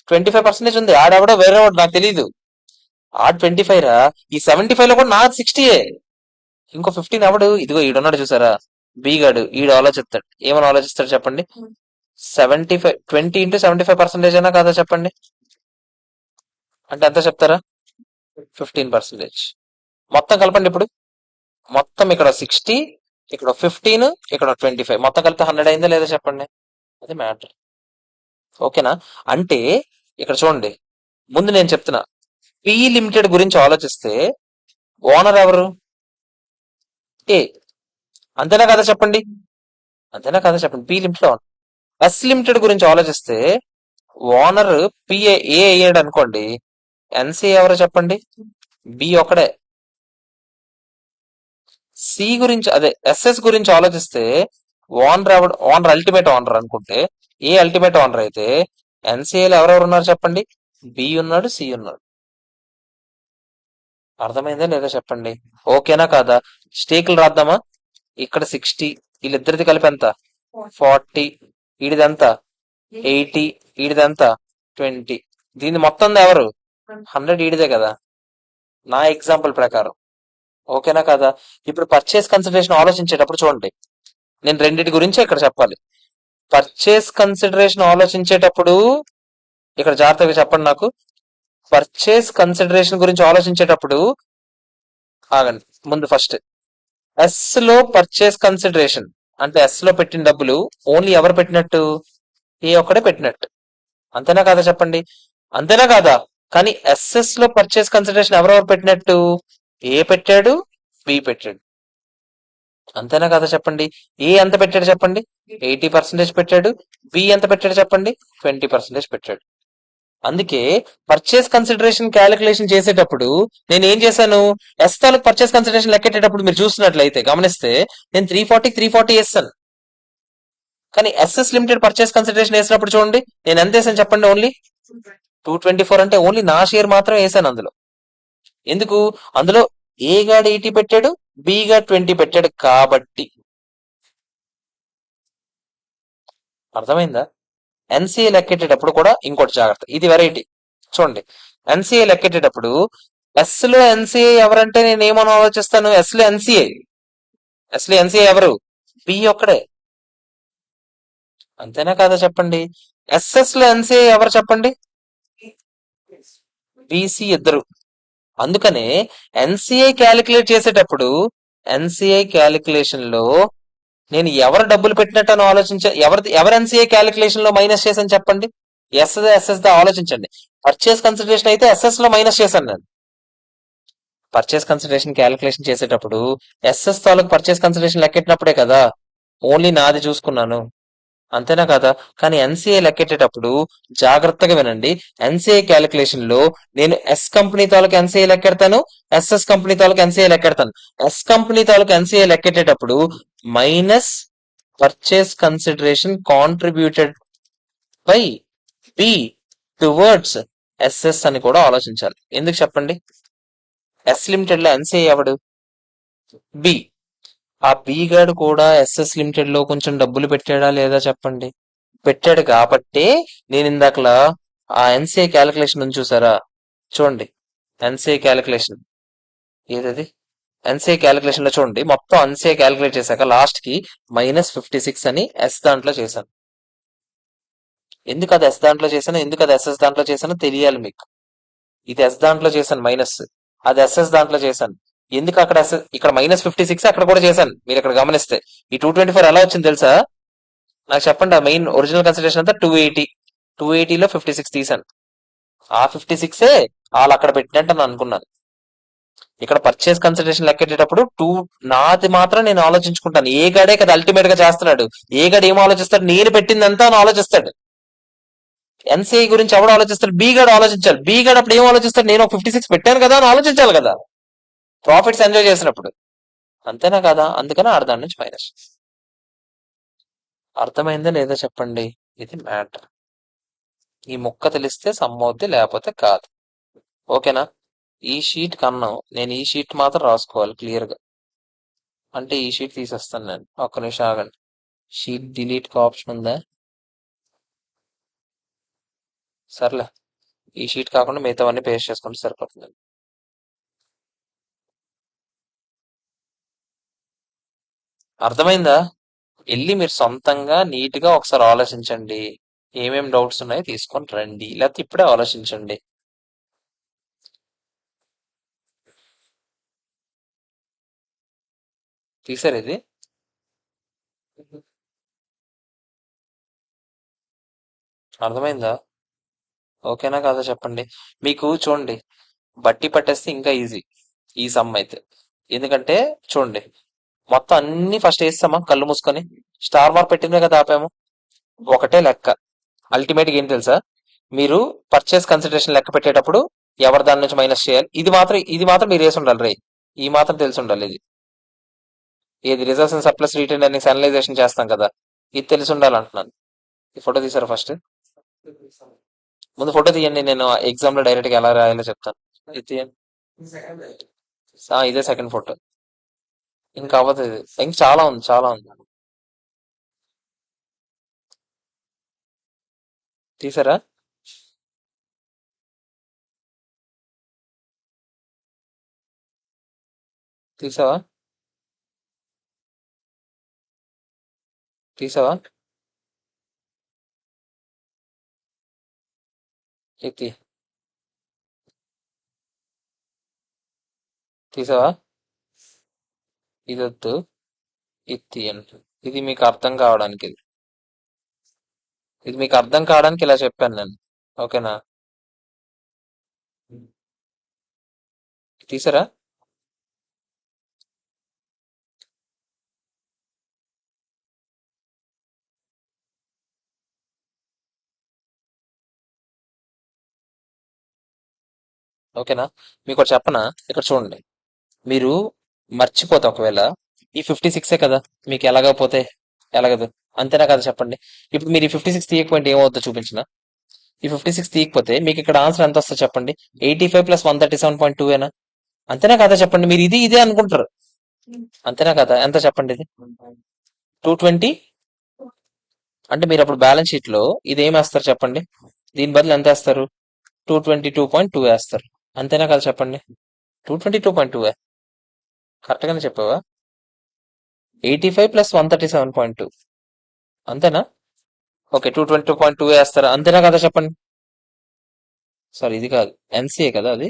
25% ఉంది. ఆడెవడో వేరేవాడు నాకు తెలీదు. ఆడు 25 రా. ఈ 75 లో కూడా నాకు 60. ఇంకో 15 ఎవడు? ఇదిగో ఈడున్నాడు చూసారా, బి గాడు. ఈడు ఆలోచిస్తాడు. ఏమని ఆలోచిస్తాడు చెప్పండి. 75 20 ఇంటూ 75% అయినా కాదా చెప్పండి. అంటే ఎంత చెప్తారా? 15%. మొత్తం కలపండి ఇప్పుడు. మొత్తం ఇక్కడ 60, ఇక్కడ 15, ఇక్కడ 25, మొత్తం కలిపితే 100 అయిందా లేదా చెప్పండి. అది మ్యాటర్. ఓకేనా? అంటే ఇక్కడ చూడండి, ముందు నేను చెప్తున్నా, పి లిమిటెడ్ గురించి ఆలోచిస్తే ఓనర్ ఎవరు? ఏ. అంతేనా కదా చెప్పండి. అంతేనా కదా చెప్పండి. P limited owner. S limited గురించి ఆలోచిస్తే ఓనర్ పిఏ ఏ అయ్యాడు అనుకోండి, ఎన్సి ఎవరో చెప్పండి. బి ఒకడే. సి గురించి అదే ఎస్ఎస్ గురించి ఆలోచిస్తే ఓనర్ ఎవడు? ఓనర్ అల్టిమేట్ ఓనర్ అనుకుంటే ఏ అల్టిమేట్ ఓనర్ అయితే ఎన్సిఏలో ఎవరెవరు ఉన్నారు చెప్పండి. బి ఉన్నాడు, సి ఉన్నాడు. అర్థమైందా లేదా చెప్పండి. ఓకేనా కాదా? స్టేకులు రాద్దామా. ఇక్కడ 60, వీళ్ళిద్దరిది కలిపి ఎంత? 40. ఈడిదంతా 80, ఈడిదంతా 20. దీని మొత్తం ఎవరు? 100 ఈడిదే కదా నా ఎగ్జాంపుల్ ప్రకారం. ఓకేనా కదా? ఇప్పుడు పర్చేస్ కన్సిడరేషన్ ఆలోచించేటప్పుడు చూడండి, నేను రెండింటి గురించే ఇక్కడ చెప్పాలి. పర్చేస్ కన్సిడరేషన్ ఆలోచించేటప్పుడు ఇక్కడ జాగ్రత్తగా చెప్పండి నాకు. పర్చేస్ కన్సిడరేషన్ గురించి ఆలోచించేటప్పుడు ఆగండి, ముందు ఫస్ట్ ఎస్ లో పర్చేస్ కన్సిడరేషన్ అంటే ఎస్ లో పెట్టిన డబ్బులు ఓన్లీ ఎవరు పెట్టినట్టు? ఏ ఒక్కడే పెట్టినట్టు. అంతేనా కాదా చెప్పండి. అంతేనా కాదా? కానీ ఎస్ఎస్ లో పర్చేస్ కన్సిడరేషన్ ఎవరెవరు పెట్టినట్టు? ఏ పెట్టాడు, బి పెట్టాడు. అంతేనా కదా చెప్పండి. ఏ ఎంత పెట్టాడు చెప్పండి. 80% పెట్టాడు. బి ఎంత పెట్టాడు చెప్పండి. 20% పెట్టాడు. అందుకే పర్చేస్ కన్సిడరేషన్ క్యాలిక్యులేషన్ చేసేటప్పుడు నేను ఏం చేశాను, ఎస్ తాలూకు పర్చేస్ కన్సిడరేషన్ లెక్కెట్టేటప్పుడు మీరు చూస్తున్నట్లయితే గమనిస్తే నేను 340 వేస్తాను. కానీ ఎస్ఎస్ లిమిటెడ్ పర్చేస్ కన్సిడరేషన్ వేసినప్పుడు చూడండి నేను ఎంత వేసాను చెప్పండి. ఓన్లీ 224. అంటే ఓన్లీ నా షేర్ మాత్రం వేసాను అందులో. ఎందుకు? అందులో ఏ గాడు 80 పెట్టాడు, బి గాడు 20 పెట్టాడు కాబట్టి. అర్థమైందా? ఎన్సీఏ లెక్కెట్టేటప్పుడు కూడా ఇంకోటి జాగ్రత్త, ఇది వెరైటీ. చూడండి, ఎన్సీఏ లెక్కెట్టేటప్పుడు ఎస్ లో ఎన్సీఏ ఎవరంటే నేను ఏమని ఆలోచిస్తాను. ఎస్ లో ఎన్సీఏ ఎవరు? బి ఒక్కడే. అంతేనా కాదా చెప్పండి. ఎస్ఎస్ లో ఎన్సీఏ ఎవరు చెప్పండి. బీసీ ఇద్దరు. అందుకనే ఎన్సీఐ క్యాలిక్యులేట్ చేసేటప్పుడు ఎన్సీఐ క్యాలిక్యులేషన్ లో నేను ఎవరు డబ్బులు పెట్టినట్టు అని ఎవరు ఎన్సీఐ క్యాలిక్యులేషన్ లో మైనస్ చేశాను చెప్పండి. ఎస్ఎస్ దా ఆలోచించండి. పర్చేస్ కన్సిడరేషన్ అయితే ఎస్ఎస్ లో మైనస్ చేశాను నేను. పర్చేస్ కన్సిడరేషన్ క్యాలిక్యులేషన్ చేసేటప్పుడు ఎస్ఎస్ తాలూకు పర్చేస్ కన్సిడరేషన్ లెక్కెట్టినప్పుడే కదా ఓన్లీ నాది చూసుకున్నాను. అంతేనా కదా? కానీ ఎన్సీఏ లెక్కెట్టేటప్పుడు జాగ్రత్తగా వినండి. ఎన్సీఏ క్యాలిక్యులేషన్ లో నేను ఎస్ కంపెనీ తాలూకు ఎన్సీఏ లెక్కెడతాను, ఎస్ఎస్ కంపెనీ తాలూకు ఎన్సీఏ లెక్కెడతాను. ఎస్ కంపెనీ తాలూకు ఎన్సీఏ లెక్కెట్టేటప్పుడు minus purchase consideration contributed by B towards SS అని కూడా ఆలోచించాలి. ఎందుకు చెప్పండి? ఎస్ లిమిటెడ్ లో ఎన్సీఏ ఎవడు? బి. ఆ బి గాడు కూడా ఎస్ఎస్ లిమిటెడ్ లో కొంచెం డబ్బులు పెట్టాడా లేదా చెప్పండి? పెట్టాడు కాబట్టే నేను ఇందాకలా ఆ ఎన్సీఏ క్యాలిక్యులేషన్ ఉంది చూసారా? చూడండి. ఎన్సీఏ క్యాలిక్యులేషన్ ఏదది? ఎన్సీఏ క్యాలిక్యులేషన్ లో చూడండి. మొత్తం ఎన్సీఏ క్యాలిక్యులేట్ చేశాక లాస్ట్ కి -56 అని ఎస్ దాంట్లో చేశాను. ఎందుకు అది ఎస్ దాంట్లో చేశాను, ఎందుకు అది ఎస్ఎస్ దాంట్లో చేశానో తెలియాలి మీకు. ఇది ఎస్ దాంట్లో చేశాను మైనస్, అది ఎస్ఎస్ దాంట్లో చేశాను. ఎందుకు అక్కడ ఇక్కడ -56 అక్కడ కూడా చేశాను. మీరు ఇక్కడ గమనిస్తే ఈ 224 ఎలా వచ్చింది తెలుసా? నాకు చెప్పండి. ఆ మెయిన్ ఒరిజినల్ కన్సిడరేషన్ అంతా 280. 280లో 56 తీసాను. ఆ 56 వాళ్ళు అక్కడ పెట్టినట్టు అని అనుకున్నాను. ఇక్కడ పర్చేస్ కన్సిడరేషన్ లెక్కెట్టేటప్పుడు నాది మాత్రం నేను ఆలోచించుకుంటాను. ఏ గడే కదా అల్టిమేట్ గా చేస్తున్నాడు. ఏ గడు ఏం ఆలోచిస్తాడు? నేను పెట్టిందంతా అని ఆలోచిస్తాడు. ఎన్సీఐ గురించి ఎవడు ఆలోచిస్తాడు? బి గడు ఆలోచించాలి. బి గడు అప్పుడు ఏం ఆలోచిస్తాడు? నేను ఒక 56 పెట్టాను కదా అని ఆలోచించాలి కదా, ప్రాఫిట్స్ ఎంజాయ్ చేసినప్పుడు. అంతేనా కదా? అందుకని ఆడదాని నుంచి మైనస్. అర్థమైందా లేదా చెప్పండి? ఇది మ్యాటర్. ఈ ముక్క తెలిస్తే సమ్మవుద్ది, లేకపోతే కాదు. ఓకేనా? ఈ షీట్ కన్నా నేను ఈ షీట్ మాత్రం రాసుకోవాలి క్లియర్ గా. అంటే ఈ షీట్ తీసేస్తాను నేను. ఒక్క నిమిషం ఆగండి. షీట్ డిలీట్ కి ఆప్షన్ ఉందా? సర్లే, ఈ షీట్ కాకుండా మిగతావన్నీ పేస్ట్ చేసుకుంటే సరిపోతుంది. అర్థమైందా? వెళ్ళి మీరు సొంతంగా నీట్ గా ఒకసారి ఆలోచించండి. ఏమేం డౌట్స్ ఉన్నాయో తీసుకొని రండి, లేకపోతే ఇప్పుడే ఆలోచించండి. తీసారు ఇది? అర్థమైందా? ఓకేనా కాదా చెప్పండి. మీకు చూడండి, బట్టి పట్టేస్తే ఇంకా ఈజీ ఈ సమ్ అయితే. ఎందుకంటే చూడండి, మొత్తం అన్ని ఫస్ట్ వేస్తామా కళ్ళు మూసుకొని, స్టార్ మార్క్ పెట్టిందే కదా ఆపాము. ఒకటే లెక్క. అల్టిమేట్ గా ఏం తెలుసా? మీరు పర్చేస్ కన్సిడరేషన్ లెక్క పెట్టేటప్పుడు ఎవరి దాని నుంచి మైనస్ చేయాలి, ఇది మాత్రం మీరు వేసి ఉండాలి రే. ఈ మాత్రం తెలిసి ఉండాలి. ఇది ఏది రిజర్వ్స్ అండ్ సర్ప్లస్ రిటర్న్ అని అనలైజేషన్ చేస్తాం కదా, ఇది తెలిసి ఉండాలి అంటున్నాను. ఈ ఫోటో తీసారా ఫస్ట్? ముందు ఫోటో తీయండి, నేను ఎగ్జామ్ లో డైరెక్ట్ గా ఎలా రాయాలో చెప్తాను. ఇది తీయండి. ఇదే సెకండ్ ఫోటో. ఇంకా అవ్వదు ఇది, ఇంకా చాలా ఉంది, చాలా ఉంది. తీసారా? తీసావా? తీసావా? ఇది తీసావా? ఇది వద్దు, ఇది తీయండి. ఇది మీకు అర్థం కావడానికి, ఇది మీకు అర్థం కావడానికి ఇలా చెప్పాను నేను. ఓకేనా? తీసారా? ఓకేనా? మీకు ఒకటి చెప్పనా? ఇక్కడ చూడండి, మీరు మర్చిపోతే ఒకవేళ ఈ 56 కదా మీకు ఎలాగపోతే ఎలాగదు. అంతేనా కదా చెప్పండి. ఇప్పుడు మీరు ఈ 56 తీయకపోయింటే ఏమవుతుందో చూపించిన. ఈ 56 తీయకపోతే మీకు ఇక్కడ ఆన్సర్ ఎంత వస్తుందో చెప్పండి. 85 + 137.2 ఏనా? అంతేనా కదా చెప్పండి. మీరు ఇది ఇదే అనుకుంటారు. అంతేనా కదా? ఎంత చెప్పండి ఇది? 220. అంటే మీరు అప్పుడు బ్యాలెన్స్ షీట్ లో ఇది ఏం వేస్తారు చెప్పండి? దీని బదులు ఎంత వేస్తారు? 222.2 వేస్తారు. అంతేనా కదా చెప్పండి? 222.2 కరెక్ట్ గానే చెప్పావా? 85 + 137.2 అంతేనా? ఓకే, 222.2 వేస్తారా? అంతేనా కదా చెప్పండి. సారీ, ఇది కాదు, ఎన్సీఏ కదా అది.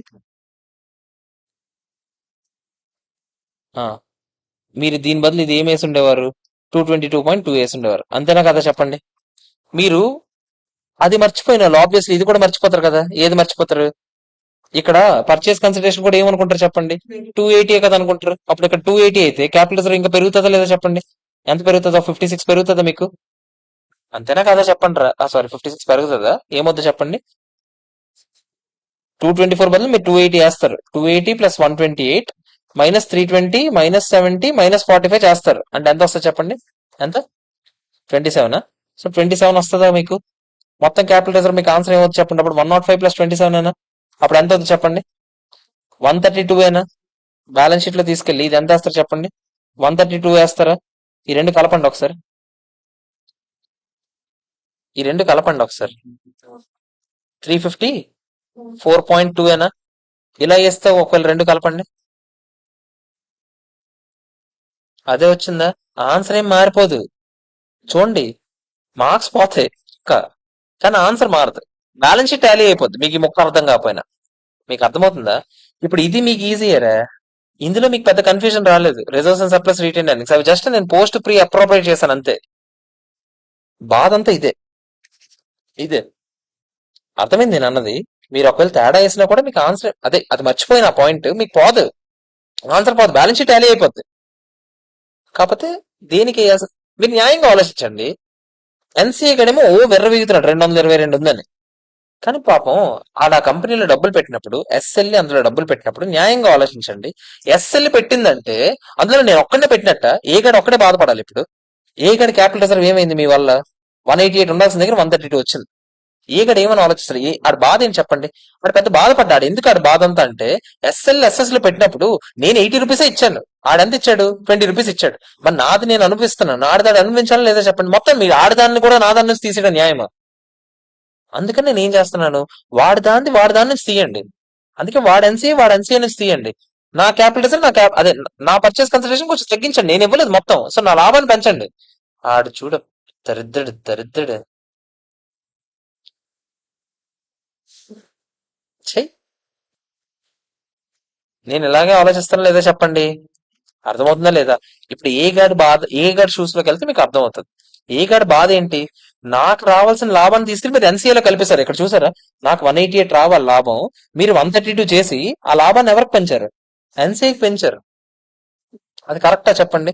ఆ, మీరు దీని బదులు ఇది ఏం వేసి ఉండేవారు? 222.2 వేసి ఉండేవారు. అంతేనా కదా చెప్పండి. మీరు అది మర్చిపోయిన వాళ్ళు ఆబ్వియస్లీ ఇది కూడా మర్చిపోతారు కదా. ఏది మర్చిపోతారు? ఇక్కడ పర్చేస్ కన్సిడరేషన్ కూడా ఏమనుకుంటారు చెప్పండి? 280 కదా అనుకుంటారు. అప్పుడు ఇక్కడ 280 అయితే క్యాపిటల్ ఇంకా పెరుగుతుందా లేదా చెప్పండి? ఎంత పెరుగుతుందో? 56 పెరుగుతుందా మీకు? అంతేనా కదా చెప్పండి రా. సారీ, 56 పెరుగుతుందా? ఏమొద్దు చెప్పండి. 224 బదులు మీరు 280 వేస్తారు. 280 ప్లస్ 128 మైనస్ 320 మైనస్ 70 మైనస్ 45 చేస్తారు. అంటే ఎంత వస్తుంది చెప్పండి? ఎంత? 27. సో 27 వస్తుందా మీకు? మొత్తం క్యాపిటల్ రిజర్వ్ మీకు ఆన్సర్ ఏమవుతుంది చెప్పండి? అప్పుడు 105 ప్లస్ 27 అయినా అప్పుడు ఎంత అవుతుంది చెప్పండి? 132 అయినా బ్యాలెన్స్ షీట్ లో తీసుకెళ్ళి ఇది ఎంత వేస్తారు చెప్పండి? 132 వేస్తారా? ఈ రెండు కలపండి ఒకసారి. ఈ రెండు కలపండి ఒకసారి. 350 4.2 అయినా ఇలా వేస్తే ఒకవేళ రెండు కలపండి. అదే వచ్చిందా? ఆన్సర్ ఏం మారిపోదు. చూడండి, మార్క్స్ పోతాయి ఇంకా, కానీ ఆన్సర్ మారదు. బ్యాలెన్స్ షీట్ టాలీ అయిపోద్ది మీకు ఈ ముక్క అర్థం కాకపోయినా. మీకు అర్థమవుతుందా? ఇప్పుడు ఇది మీకు ఈజీయరా. ఇందులో మీకు పెద్ద కన్ఫ్యూజన్ రాలేదు. Reserves and surplus retain earnings అవి జస్ట్ నేను పోస్ట్ ప్రీ అప్రోప్రియేట్ చేశాను అంతే. బాధ అంతా ఇదే. ఇదే అర్థమైంది నేను అన్నది. మీరు ఒకవేళ తేడా వేసినా కూడా మీకు ఆన్సర్ అదే. అది మర్చిపోయిన పాయింట్ మీకు పోదు. ఆన్సర్ పోదు, బ్యాలెన్స్ షీట్ టాలీ అయిపోద్ది. కాకపోతే దేనికి మీరు న్యాయంగా ఆలోచించండి. ఎన్సీఏ గడేమో వెర్రవీగుతున్నాడు 222 ఉందని. కానీ పాపం ఆడ ఆ కంపెనీలో డబ్బులు పెట్టినప్పుడు, ఎస్ఎల్ఈ అందులో డబ్బులు పెట్టినప్పుడు న్యాయంగా ఆలోచించండి. ఎస్ఎల్ఈ పెట్టిందంటే అందులో నేను ఒక్కడే పెట్టినట్ట, ఏ గడ ఒక్కడే బాధపడాలి ఇప్పుడు? ఏ గడ క్యాపిటల్ రిజర్వ్ ఏమైంది మీ వల్ల? 188 ఉండాల్సిన దగ్గర 132 వచ్చింది. ఏ గడ ఏమని ఆలోచిస్తారు? ఆడ బాధ ఏం చెప్పండి? ఆడ పెద్ద బాధపడ్డాడు. ఎందుకు ఆడ బాధ అంతా అంటే, ఎస్ఎస్ లో పెట్టినప్పుడు నేను 80 రూపీసే ఇచ్చాను, ఆడెంత ఇచ్చాడు? 20 రూపీస్ ఇచ్చాడు. మరి నాది నేను అనిపిస్తున్నాను, ఆడదాడు అనిపించాలా లేదా చెప్పండి? మొత్తం మీరు ఆడదాన్ని కూడా నా దాని నుంచి తీసేయడం న్యాయమా? అందుకని నేను ఏం చేస్తున్నాను, వాడి దాని నుంచి తీయండి. అందుకే వాడు ఎన్సీఏ నుంచి తీయండి. నా క్యాపిటల్ నా క్యాప్ అదే నా పర్చేస్ కన్సిడరేషన్ కొంచెం తగ్గించండి. నేను ఇవ్వలేదు మొత్తం, సో నా లాభాన్ని పెంచండి. ఆడు చూడ, దరిద్రుడు దరిద్రుడు. చెయ్, నేను ఇలాగే ఆలోచిస్తాను లేదా చెప్పండి? అర్థమవుతుందా లేదా? ఇప్పుడు ఏ గాడి షూస్ లోకి వెళ్తే మీకు అర్థమవుతుంది. ఏ గాడి బాధ ఏంటి? నాకు రావాల్సిన లాభాన్ని తీసుకెళ్లి మీరు ఎన్సీఏలో కల్పిస్తారు. ఇక్కడ చూసారా, నాకు 188 రావాలి లాభం, మీరు 132 చేసి ఆ లాభాన్ని ఎవరికి పెంచారు? ఎన్సీఏకి పెంచారు. అది కరెక్టా చెప్పండి?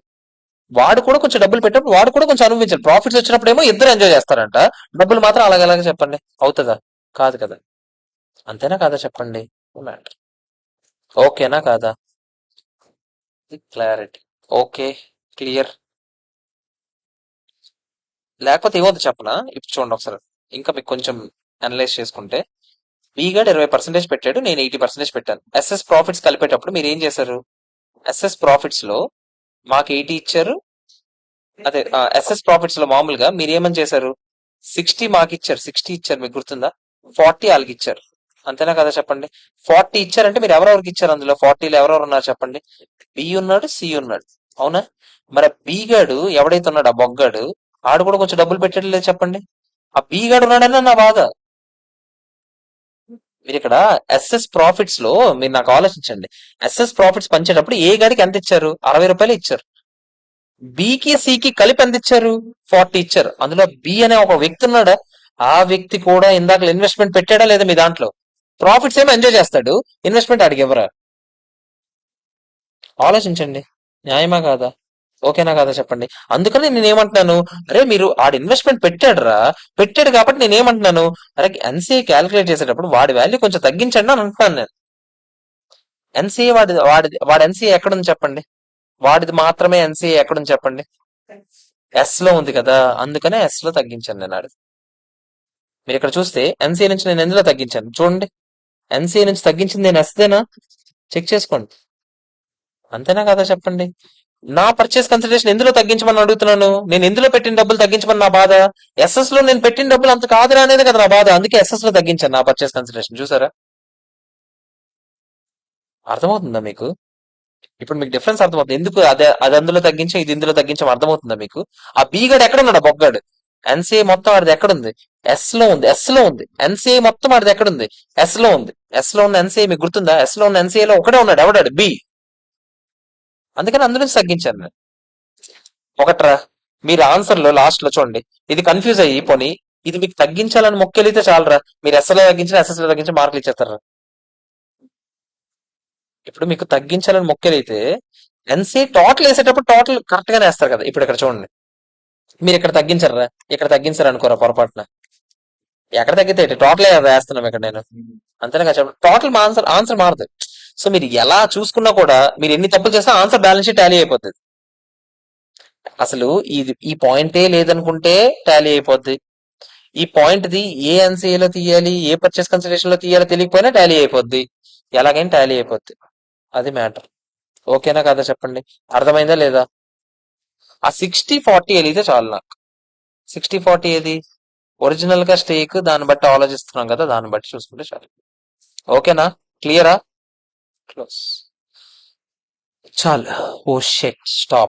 వాడు కూడా కొంచెం డబ్బులు పెట్టినప్పుడు వాడు కూడా కొంచెం అనుభవించారు. ప్రాఫిట్స్ వచ్చినప్పుడు ఏమో ఇద్దరు ఎంజాయ్ చేస్తారంట, డబ్బులు మాత్రం అలాగే చెప్పండి. అవుతుందా? కాదు కదా. అంతేనా కాదా చెప్పండి? మ్యాటర్ ఓకేనా కాదా? క్లారిటీ. Okay, clear. లేకపోతే ఏమవుతుంది చెప్పనా? ఇప్పుడు చూడండి ఒకసారి, ఇంకా మీకు కొంచెం అనలైజ్ చేసుకుంటే, బీగాడ్ 20% పెట్టాడు, నేను 80% పెట్టాను. ఎస్ఎస్ ప్రాఫిట్స్ కలిపేటప్పుడు మీరు ఏం చేశారు? ఎస్ఎస్ ప్రాఫిట్స్ లో మాకు 80 ఇచ్చారు. అదే ఎస్ఎస్ ప్రాఫిట్స్ లో మామూలుగా మీరు ఏమని చేశారు? 60 మాకు ఇచ్చారు, 60 ఇచ్చారు, మీకు గుర్తుందా? 40 వాళ్ళకి ఇచ్చారు. అంతేనా కదా చెప్పండి? 40 ఇచ్చారంటే మీరు ఎవరెవరికి ఇచ్చారు? అందులో 40లో ఎవరెవరు ఉన్నారు చెప్పండి? బి ఉన్నాడు, సి ఉన్నాడు, అవునా? మరి బి గాడు ఎవడైతే ఉన్నాడు, ఆ బొగ్గాడు, ఆడు కూడా కొంచెం డబ్బులు పెట్టాడు లేదు చెప్పండి? ఆ బి గాడు ఉన్నాడని నా బాధ. మీరు ఇక్కడ ఎస్ఎస్ ప్రాఫిట్స్ లో మీరు నాకు ఆలోచించండి. ఎస్ఎస్ ప్రాఫిట్స్ పంచేటప్పుడు ఏ గాడికి ఎంత ఇచ్చారు? 60 రూపాయలు ఇచ్చారు. బికి సికి కలిపి ఎంత ఇచ్చారు? 40 ఇచ్చారు. అందులో బి అనే ఒక వ్యక్తి ఉన్నాడా? ఆ వ్యక్తి కూడా ఇందాక ఇన్వెస్ట్మెంట్ పెట్టాడా లేదా మీ దాంట్లో? ప్రాఫిట్స్ ఏమో ఎంజాయ్ చేస్తాడు, ఇన్వెస్ట్మెంట్ ఆడికి ఎవరా? ఆలోచించండి, న్యాయమా కాదా? ఓకేనా కాదా చెప్పండి? అందుకని నేను ఏమంటున్నాను, అరే మీరు ఆడు ఇన్వెస్ట్మెంట్ పెట్టాడు కాబట్టి నేను ఏమంటున్నాను, అరే ఎన్సీఏ క్యాలిక్యులేట్ చేసేటప్పుడు వాడి వాల్యూ కొంచెం తగ్గించండి అని అంటున్నాను నేను. ఎన్సీఏ వాడి ఎన్సీఏ ఎక్కడుంది చెప్పండి? వాడిది మాత్రమే ఎన్సీఏ ఎక్కడుంది చెప్పండి? ఎస్ లో ఉంది కదా, అందుకనే ఎస్ లో తగ్గించాను నేను ఆడిది. మీరు ఇక్కడ చూస్తే ఎన్సీఏ నుంచి నేను ఎందులో తగ్గించాను చూడండి. ఎన్సీఏ నుంచి తగ్గించింది నేను ఎస్దేనా? చెక్ చేసుకోండి. అంతేనా కదా చెప్పండి? నా పర్చేస్ కన్సిడరేషన్ ఎందులో తగ్గించమని అడుగుతున్నాను? నేను ఎందులో పెట్టిన డబ్బులు తగ్గించమని నా బాధ. ఎస్ఎస్ లో నేను పెట్టిన డబ్బులు అంత కాదురా అనేది కదా నా బాధ. అందుకే ఎస్ఎస్ లో తగ్గించాను నా పర్చేస్ కన్సిడరేషన్. చూసారా? అర్థమవుతుందా మీకు? ఇప్పుడు మీకు డిఫరెన్స్ అర్థమవుతుంది. ఎందుకు అది అందులో తగ్గించా, ఇది ఇందులో తగ్గించాం, అర్థమవుతుందా మీకు? ఆ బి గడు ఎక్కడ ఉన్నాడు? బొగ్గాడు. ఎన్సీఏ మొత్తం ఆడిది ఎక్కడుంది? ఎస్ లో ఉంది. ఎన్సీఏ మొత్తం ఆడిది ఎక్కడుంది? ఉంది. ఎస్ లో ఉన్న ఎన్సీఏ మీకు గుర్తుందా? ఎస్ లో ఉన్న ఎన్సీఏ లో ఒకటే ఉన్నాడు, ఎవడాడు? బి. అందుకని అందులో నుంచి తగ్గించాను నేను. ఒకట్రా, మీరు ఆన్సర్ లో లాస్ట్ లో చూడండి, ఇది కన్ఫ్యూజ్ అయ్యి పోనీ ఇది మీకు తగ్గించాలని మొక్కెలితే చాలరా, మీరు ఎస్ఎల్ తగ్గించిన ఎస్ఎస్ లో తగ్గించి మార్కులు ఇచ్చేస్తారా? ఇప్పుడు మీకు తగ్గించాలని మొక్కెలైతే ఎన్సీ టోటల్ వేసేటప్పుడు టోటల్ కరెక్ట్ గానే వేస్తారు కదా. ఇప్పుడు ఇక్కడ చూడండి, మీరు ఇక్కడ తగ్గించరా, ఇక్కడ తగ్గించరు అనుకోరా పొరపాటున. ఎక్కడ తగ్గితే టోటల్ వేస్తున్నాం ఇక్కడ నేను. అంతేనా కదా చెప్పండి, టోటల్ మా ఆన్సర్ ఆన్సర్ మారదు. సో మీరు ఎలా చూసుకున్నా కూడా మీరు ఎన్ని తప్పులు చేస్తే ఆన్సర్ బ్యాలెన్స్ షీట్ టాలీ అయిపోతుంది. అసలు ఇది ఈ పాయింటే లేదనుకుంటే టాలీ అయిపోద్ది. ఈ పాయింట్ ది ఏ ఎన్సీఏలో తీయాలి, ఏ పర్చేస్ కన్సిడరేషన్ లో తీయాలో తెలియకపోయినా టాలీ అయిపోద్ది. ఎలాగైనా టాలీ అయిపోద్ది. అది మ్యాటర్. ఓకేనా కదా చెప్పండి, అర్థమైందా లేదా? ఆ 60-40 వెళితే చాలు నాకు. 60-40 ఏది ఒరిజినల్ గా స్టేక్, దాన్ని బట్టి ఆలోచిస్తున్నాం కదా, దాన్ని బట్టి చూసుకుంటే చాలు. ఓకేనా, క్లియరా? క్లోజ్. చాలు. ఓ షెట్, స్టాప్.